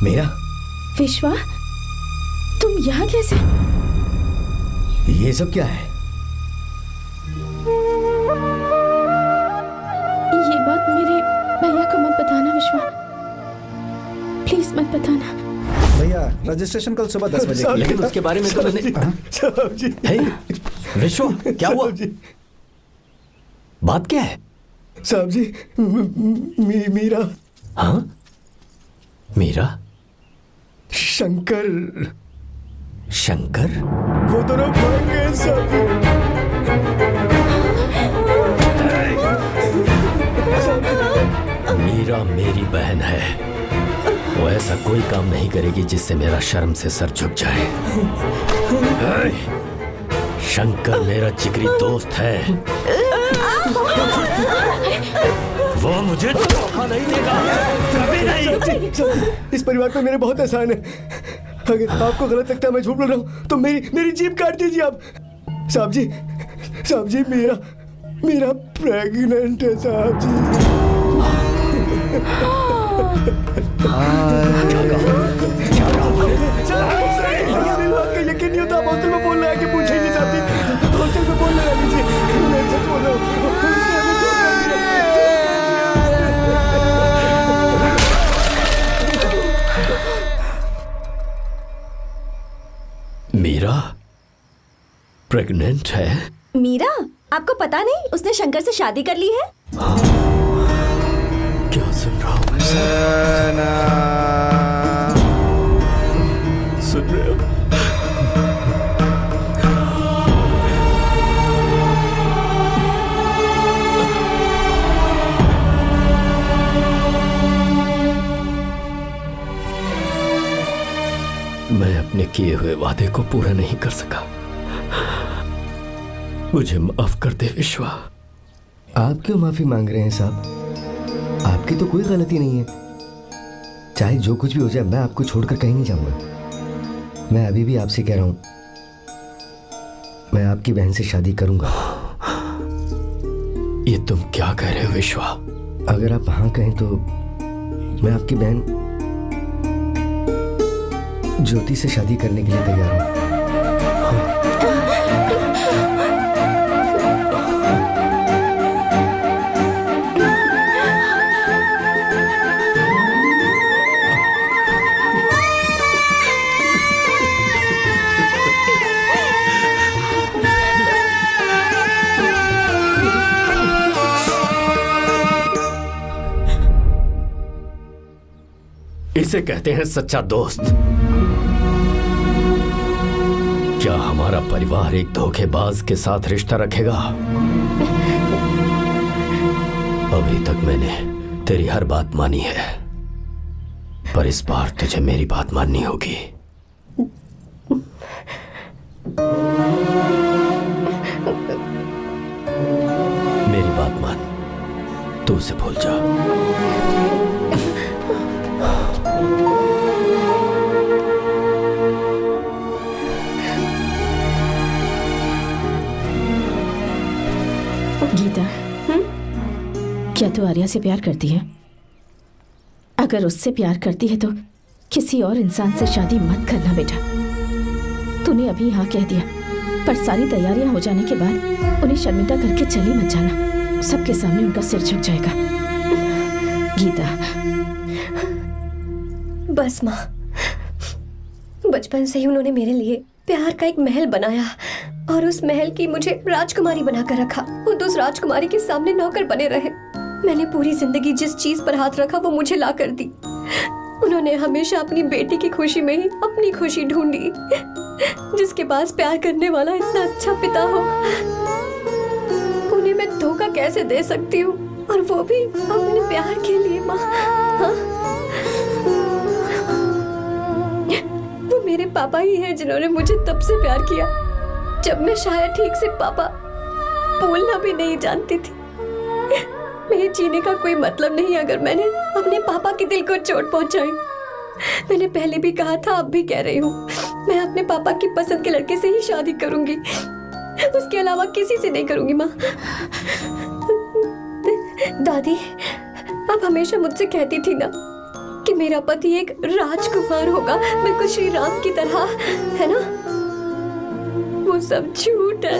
मेरा विश्वा, तुम यहाँ कैसे? ये सब क्या है? ये बात मेरे भैया को मत बताना विश्वा, प्लीज मत बताना। भैया, रजिस्ट्रेशन कल सुबह 10 बजे। लेकिन उसके बारे में तो मैंने। विश्वा, क्या हुआ? बात क्या है? साहब जी, मीरा। हाँ, मीरा? शंकर। शंकर? वो दोनों भाग गए साहब जी। मीरा मेरी बहन है, वो ऐसा कोई काम नहीं करेगी जिससे मेरा शर्म से सर झुक जाए। शंकर मेरा जिगरी दोस्त है, वो मुझे धोखा नहीं देगा, कभी नहीं। इस परिवार पे मेरे बहुत एहसान है। अगर आपको गलत लगता है मैं झूठ बोल रहा हूँ तो मेरी जीभ काट दीजिए आप। साहब जी, मेरा प्रेग्नेंट है साहब जी। मेरी बात का यकीन नहीं होता। आप हॉस्टल में फोन लगा के पूछेंगे साहब जी। हॉस्टल में फोन लगा लीजिए, मैं सच बोल रहा हूँ। मीरा प्रेग्नेंट है? मीरा, आपको पता नहीं उसने शंकर से शादी कर ली है? क्या सुन रहा हूँ मैं? सुन रहे हो? किए हुए वादे को पूरा नहीं कर सका। मुझे माफ कर दे विश्वा। आप क्यों माफी मांग रहे हैं साहब? आपकी तो कोई गलती नहीं है। चाहे जो कुछ भी हो जाए, मैं आपको छोड़कर कहीं नहीं जाऊंगा। मैं अभी भी आपसे कह रहा हूं, मैं आपकी बहन से शादी करूंगा। ये तुम क्या कह रहे हो विश्वा? अगर आप हाँ कहें तो मैं आपकी बहन ज्योति से शादी करने के लिए तैयार हूं। इसे कहते हैं सच्चा दोस्त। क्या हमारा परिवार एक धोखेबाज के साथ रिश्ता रखेगा? अभी तक मैंने तेरी हर बात मानी है, पर इस बार तुझे मेरी बात माननी होगी। मेरी बात मान, तू उसे भूल जा। गीता, क्या तू आर्या से प्यार करती है? अगर उससे प्यार करती है तो किसी और इंसान से शादी मत करना बेटा। तूने अभी हाँ कह दिया, पर सारी तैयारियां हो जाने के बाद उन्हें शर्मिंदा करके चली मत जाना। सबके सामने उनका सिर झुक जाएगा। गीता। बस माँ, बचपन से ही उन्होंने मेरे लिए प्यार का एक महल बनाया और उस महल की मुझे राजकुमारी बनाकर रखा। वो उस राजकुमारी के सामने नौकर बने रहे। मैंने पूरी जिंदगी जिस चीज पर हाथ रखा वो मुझे ला कर दी। उन्होंने हमेशा अपनी बेटी की खुशी में ही अपनी खुशी ढूंढी। जिसके पास प्यार करने वाला इतना अच्छा पिता हो, उन्हें मैं धोखा कैसे दे सकती हूँ, और वो भी अपने प्यार के लिए। माँ, हाँ? वो मेरे पापा ही हैं जिन्होंने मुझे तब से प्यार किया जब मैं शायद ठीक से पापा बोलना भी नहीं जानती थी। मेरे जीने का कोई मतलब नहीं अगर मैंने अपने पापा के दिल को चोट पहुंचाई। मैंने पहले भी कहा था, अब भी कह रही हूँ, मैं अपने पापा की पसंद के लड़के से ही शादी करूंगी, उसके अलावा किसी से नहीं करूंगी। माँ, दादी आप हमेशा मुझसे कहती थी ना कि मेरा पति एक राजकुमार होगा, बिल्कुल श्री राम की तरह, है ना? वो सब झूठ है।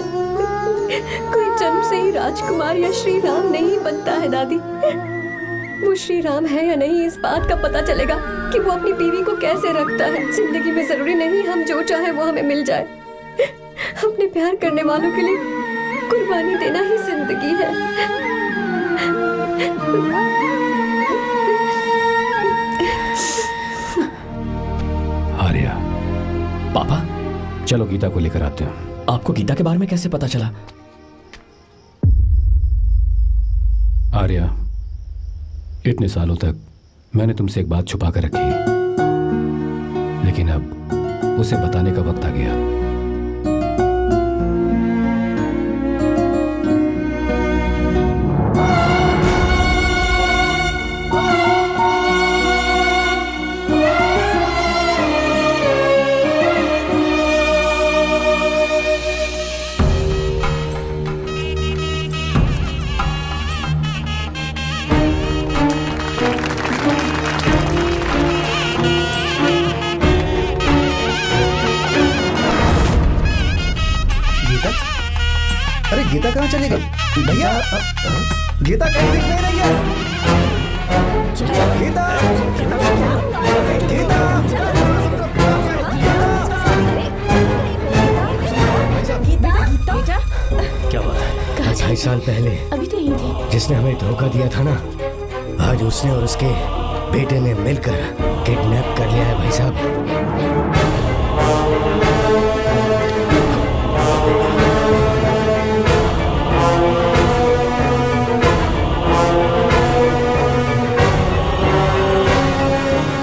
कोई जन्म से ही राजकुमार या श्री राम नहीं बनता है दादी। वो श्री राम है या नहीं, इस बात का पता चलेगा कि वो अपनी बीवी को कैसे रखता है। जिंदगी में जरूरी नहीं हम जो चाहे वो हमें मिल जाए। अपने प्यार करने वालों के लिए कुर्बानी देना ही जिंदगी है। आर्या, पापा, चलो गीता को लेकर आते हैं। आपको गीता के बारे में कैसे पता चला? आर्या, इतने सालों तक मैंने तुमसे एक बात छुपा कर रखी, लेकिन अब उसे बताने का वक्त आ गया। गीता कहाँ चली गई? भैया, गीता कहीं दिख नहीं रही है। गीता, गीता, क्या बात है? 2.5 साल पहले अभी तो यही थी। जिसने हमें धोखा दिया था ना, आज उसने और उसके बेटे ने मिलकर किडनैप कर लिया है भाई साहब।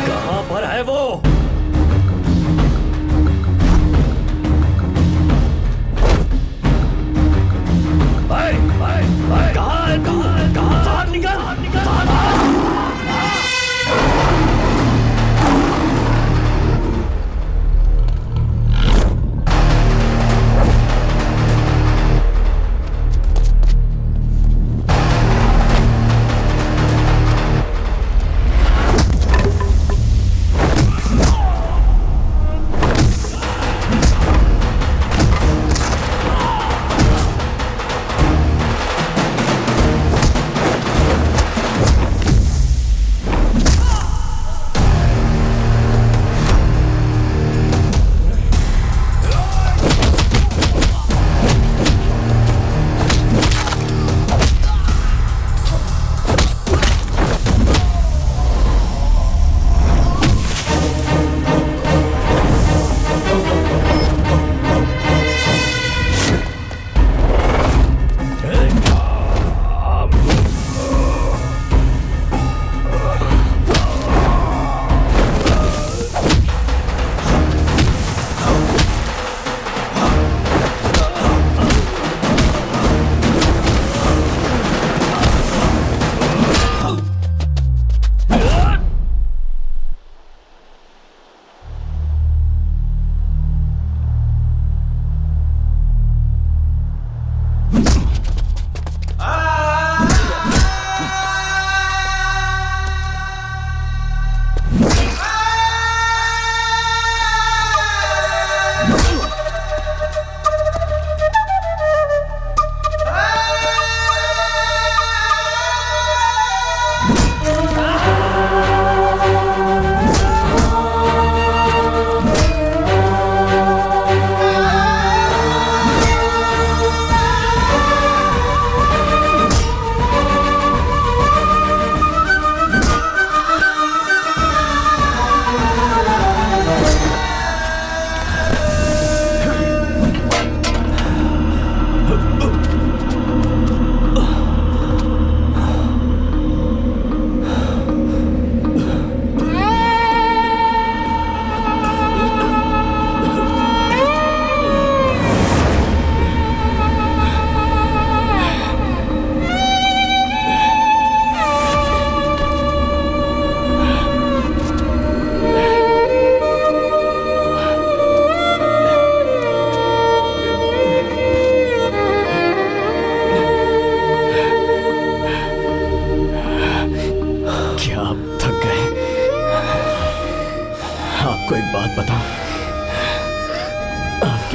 कहां पर है वो?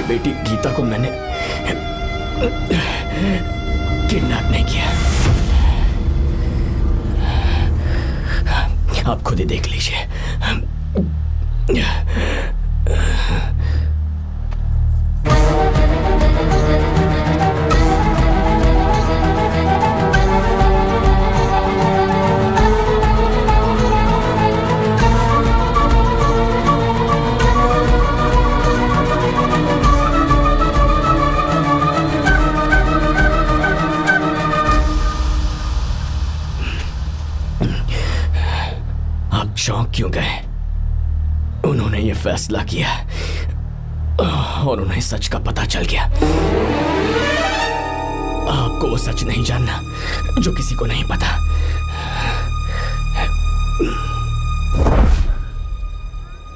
बेटी गीता को मैंने किडनैप नहीं किया। आप खुद ही देख लीजिए। चौंक क्यों गए? उन्होंने ये फैसला किया और उन्हें सच का पता चल गया। आपको वो सच नहीं जानना जो किसी को नहीं पता।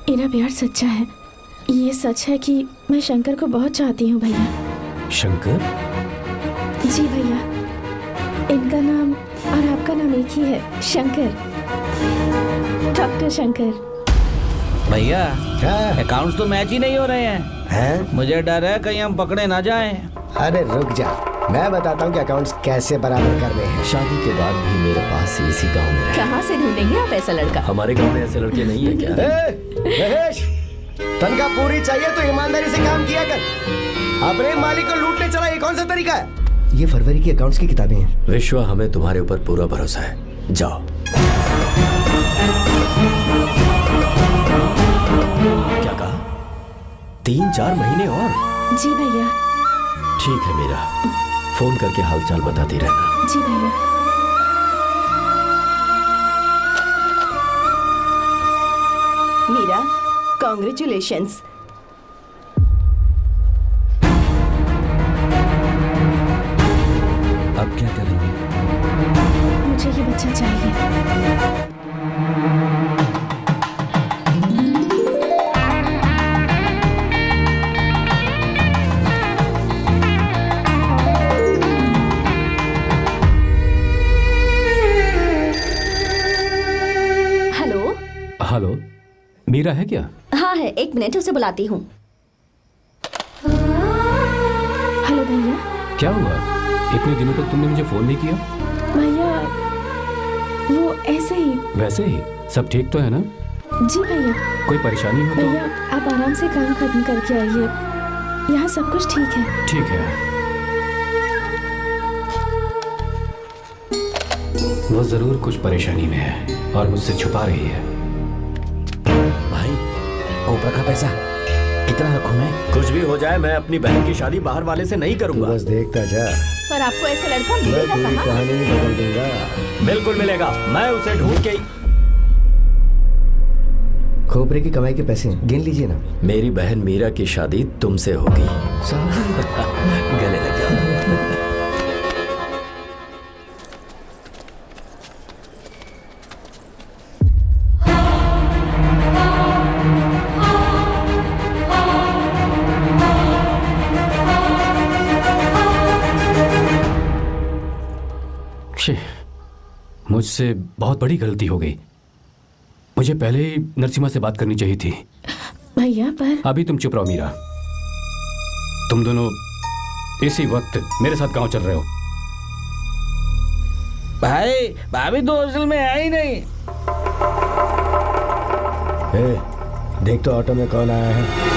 इनका प्यार सच्चा है। ये सच है कि मैं शंकर को बहुत चाहती हूँ भैया। शंकर? जी भैया, इनका नाम और आपका नाम एक ही है, शंकर, डॉक्टर शंकर। भैया अकाउंट्स तो मैच ही नहीं हो रहे हैं। मुझे डर है कहीं हम पकड़े ना जाएं। अरे रुक जा, मैं बताता हूँ कि अकाउंट्स कैसे बराबर करने हैं। शादी के बाद भी मेरे पास इसी गांव में रहे। कहाँ से ढूंढेंगे आप ऐसा लड़का? हमारे गांव में ऐसे लड़के नहीं है क्या? महेश, तनख्वाह पूरी चाहिए तो ईमानदारी से काम किया कर। अपने मालिक को लूटने चला, ये कौन सा तरीका है? ये फरवरी की अकाउंट्स की किताबें हैं। विश्वा, हमें तुम्हारे ऊपर पूरा भरोसा है। जाओ। क्या कहा? 3-4 महीने और? जी भैया। ठीक है मीरा, फोन करके हालचाल बताती रहना। जी भैया। मीरा, कॉन्ग्रेचुलेशंस। अब क्या करेंगे? मुझे ये बच्चा चाहिए। हेलो, मीरा है क्या? हाँ है, 1 मिनट उसे बुलाती हूँ। हेलो भैया। क्या हुआ? इतने दिनों तक तुमने मुझे फोन नहीं किया? भैया वो ऐसे ही। वैसे ही? सब ठीक तो है ना? जी भैया। कोई परेशानी हो तो? भैया आप आराम से काम खत्म करके आइए, यहाँ सब कुछ ठीक है। ठीक है। वो जरूर कुछ परेशानी में है और मुझसे छुपा रही है। भाई, कोपरा का पैसा कितना रखूं मैं? कुछ भी हो जाए, मैं अपनी बहन की शादी बाहर वाले से नहीं करूंगा। बस देखता जा। पर आपको ऐसा लड़का मिलेगा मैं पूरी कहाँ? कहानी ही बदल दूंगा। बिल्कुल मिलेगा, मैं उसे ढूंढ के। खोपरे की कमाई के पैसे गिन लीजिए ना। मेरी बहन मीरा की शादी तुमसे होगी। गले लग जाओ। मुझसे बहुत बड़ी गलती हो गई। मुझे पहले ही नरसिम्हा से बात करनी चाहिए थी। भैया पर अभी तुम चुप रहो मीरा। तुम दोनों इसी वक्त मेरे साथ गांव चल रहे हो। भाई भाभी तो हॉस्टल में है ही नहीं। देख तो ऑटो में कौन आया है।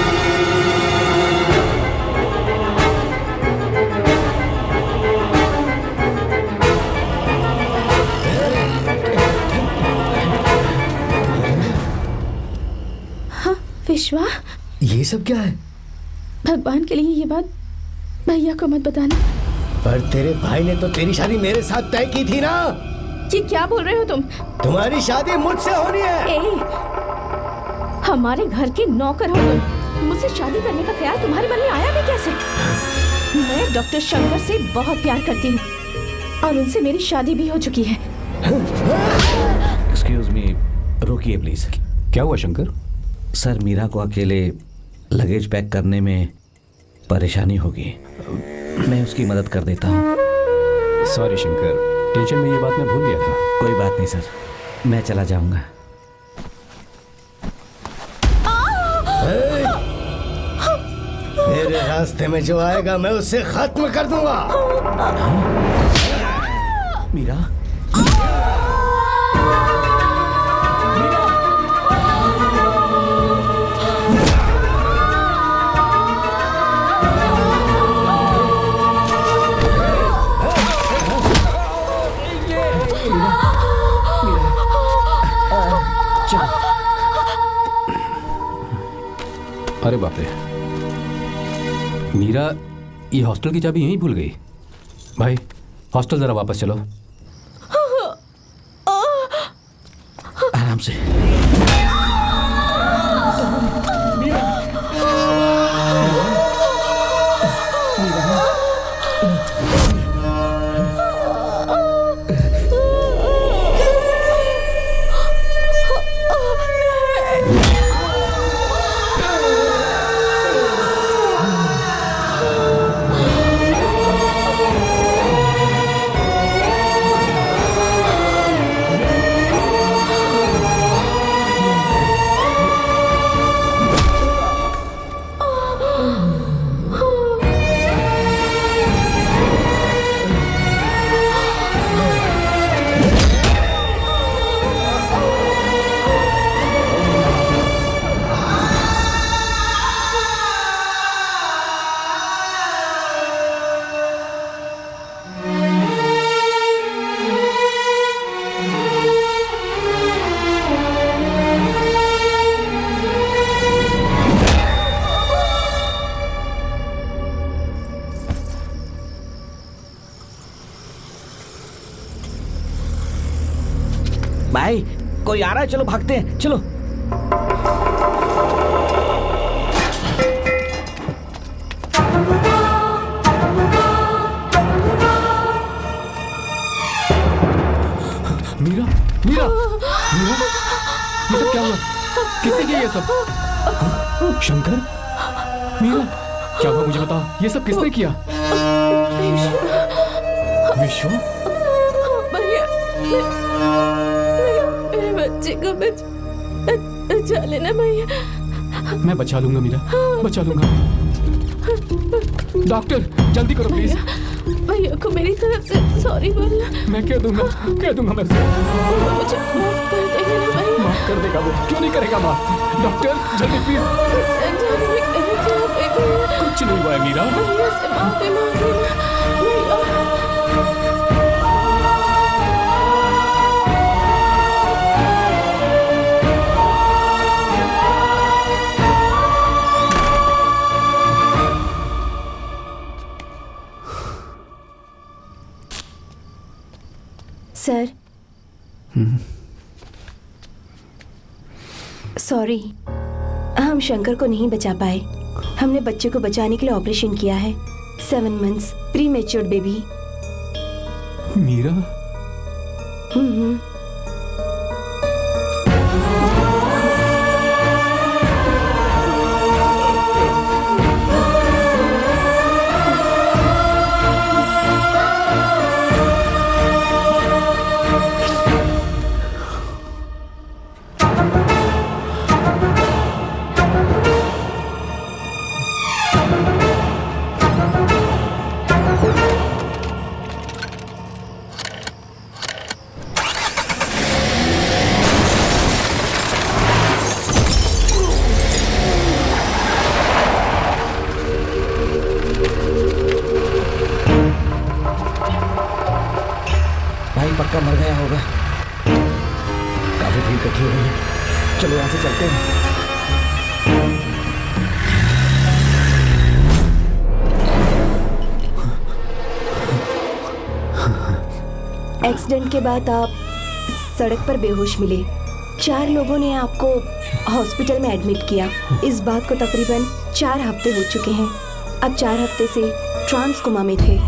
विश्वा, ये सब क्या है? भगवान के लिए ये बात भैया को मत बताना। पर तेरे भाई ने तो तेरी शादी मेरे साथ तय की थी ना। ये क्या बोल रहे हो तुम? तुम्हारी शादी मुझसे होनी है। हमारे घर के नौकर हो तुम, मुझसे शादी करने का ख्याल तुम्हारे मन में आया भी कैसे? मैं डॉक्टर शंकर से बहुत प्यार करती हूँ और उनसे मेरी शादी भी हो चुकी है। एक्सक्यूज मी, रोकिए प्लीज। क्या हुआ शंकर? सर, मीरा को अकेले लगेज पैक करने में परेशानी होगी, मैं उसकी मदद कर देता हूँ। सॉरी शंकर, टेंशन में ये बात मैं भूल गया था। कोई बात नहीं सर, मैं चला जाऊंगा। मेरे रास्ते में जो आएगा मैं उसे खत्म कर दूंगा। मीरा, अरे बाप रे, मीरा ये हॉस्टल की चाबी यहीं भूल गई। भाई हॉस्टल जरा वापस चलो। आराम से। भाई कोई आ रहा है, चलो भागते हैं, चलो। मीरा, मीरा, मीरा, ये सब क्या हुआ? किसने किया ये सब? शंकर, मीरा, क्या हुआ मुझे बता, ये सब किसने किया? विश्व, मेरे बच्चे को बचा लेना भैया। मैं बचा लूंगा मीरा, बचा लूंगा। डॉक्टर जल्दी करो प्लीज। भैया को मेरी तरफ से सॉरी बोलना। मैं कह दूंगा मैं उसे। मुझे माफ कर देगा ना भैया? माफ कर देगा वो, क्यों नहीं करेगा माफ? डॉक्टर जल्दी प्लीज। कुछ नहीं हुआ है मीरा। भैया से माफी मांग लेना भैया। सर, सॉरी, हम शंकर को नहीं बचा पाए। हमने बच्चे को बचाने के लिए ऑपरेशन किया है। 7 months pre matured baby. Meera, पक्का मर गया होगा। काफी भीड़ इकट्ठी हो गई है, चलो यहाँ से चलते हैं। एक्सीडेंट के बाद आप सड़क पर बेहोश मिले। 4 लोगों ने आपको हॉस्पिटल में एडमिट किया। इस बात को तकरीबन 4 हफ्ते हो चुके हैं। अब 4 हफ्ते से ट्रांस कोमा में थे।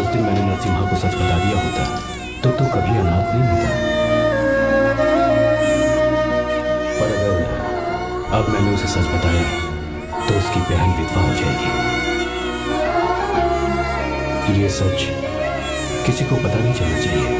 उस दिन मैंने नरसिम्हा को सच बता दिया होता तो तू कभी अनाथ नहीं होता। पर अगर अब मैंने उसे सच बताया तो उसकी बहन विधवा हो जाएगी। ये सच किसी को पता नहीं चलना चाहिए।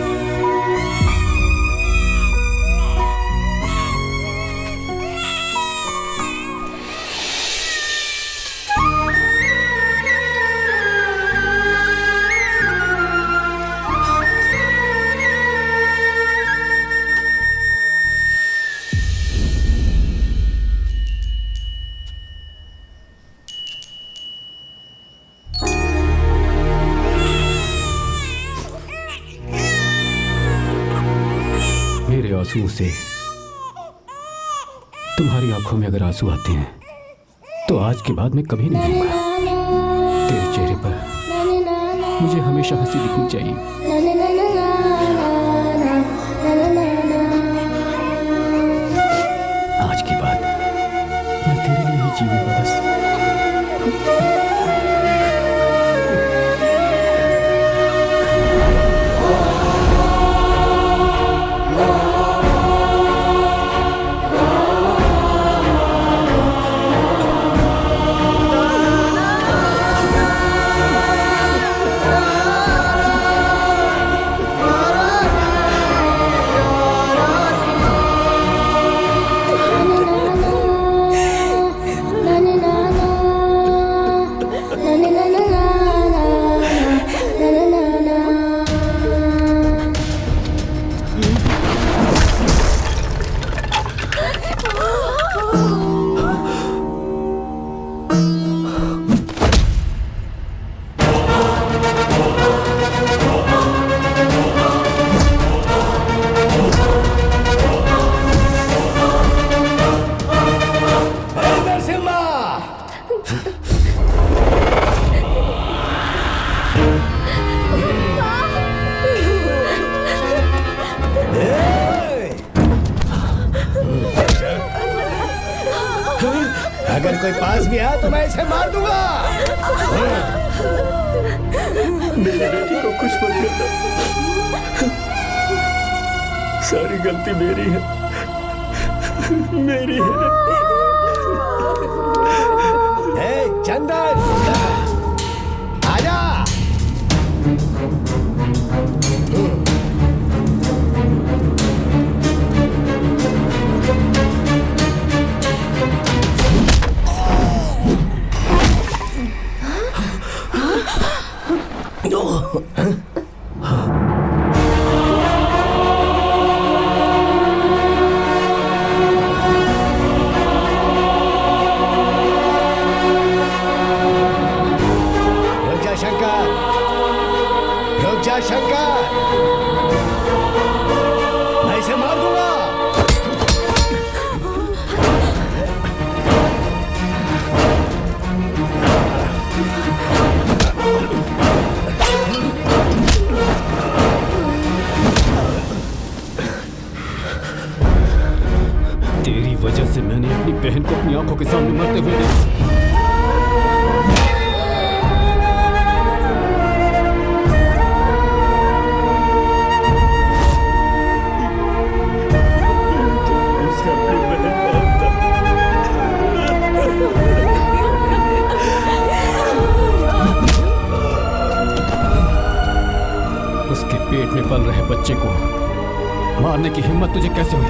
मेरे आंसुओं से तुम्हारी आंखों में अगर आंसू आते हैं तो आज के बाद मैं कभी नहीं रोऊंगा। तेरे चेहरे पर मुझे हमेशा हंसी दिखनी चाहिए। आज के बाद मैं तेरे लिए ही जीऊंगा बस। अगर कोई पास भी आया तो मैं इसे मार दूंगा। मेरी बेटी को कुछ मत करना, सारी गलती मेरी है, मेरी है। चंदन आजा। शंकर, मैं इसे मार दूंगा। तेरी वजह से मैंने अपनी बहन को अपनी आंखों के सामने मरते हुए देखा। उसके पेट में पल रहे बच्चे को मारने की हिम्मत तुझे कैसे हुई?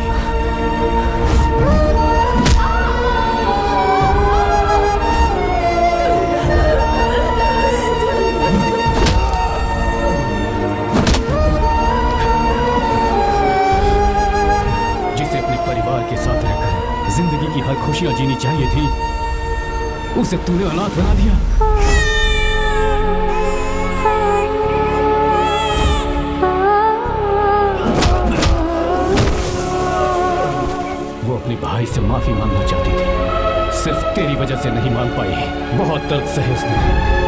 जिसे अपने परिवार के साथ रहकर जिंदगी की हर खुशियां जीनी चाहिए थी, उसे तूने अनाथ बना दिया। वो अपने भाई से माफी मांगना चाहती थी, सिर्फ तेरी वजह से नहीं मांग पाई। बहुत दर्द सहे उसने।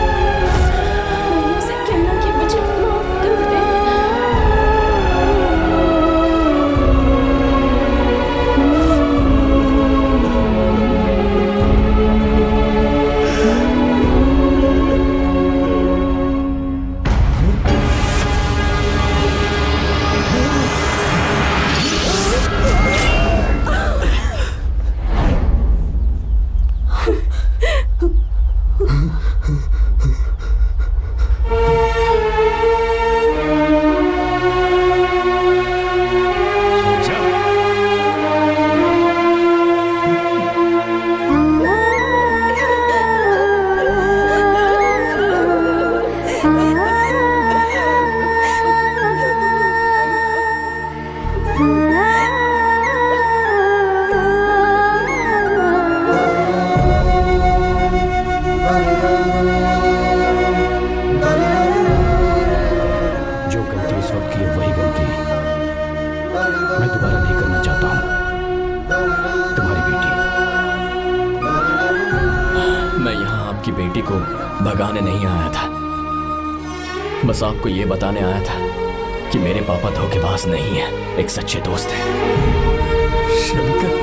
दोबारा नहीं करना चाहता हूं। तुम्हारी बेटी। मैं यहाँ आपकी बेटी को भगाने नहीं आया था, बस आपको ये बताने आया था कि मेरे पापा धोखेबाज नहीं है, एक सच्चे दोस्त हैं। शंकर,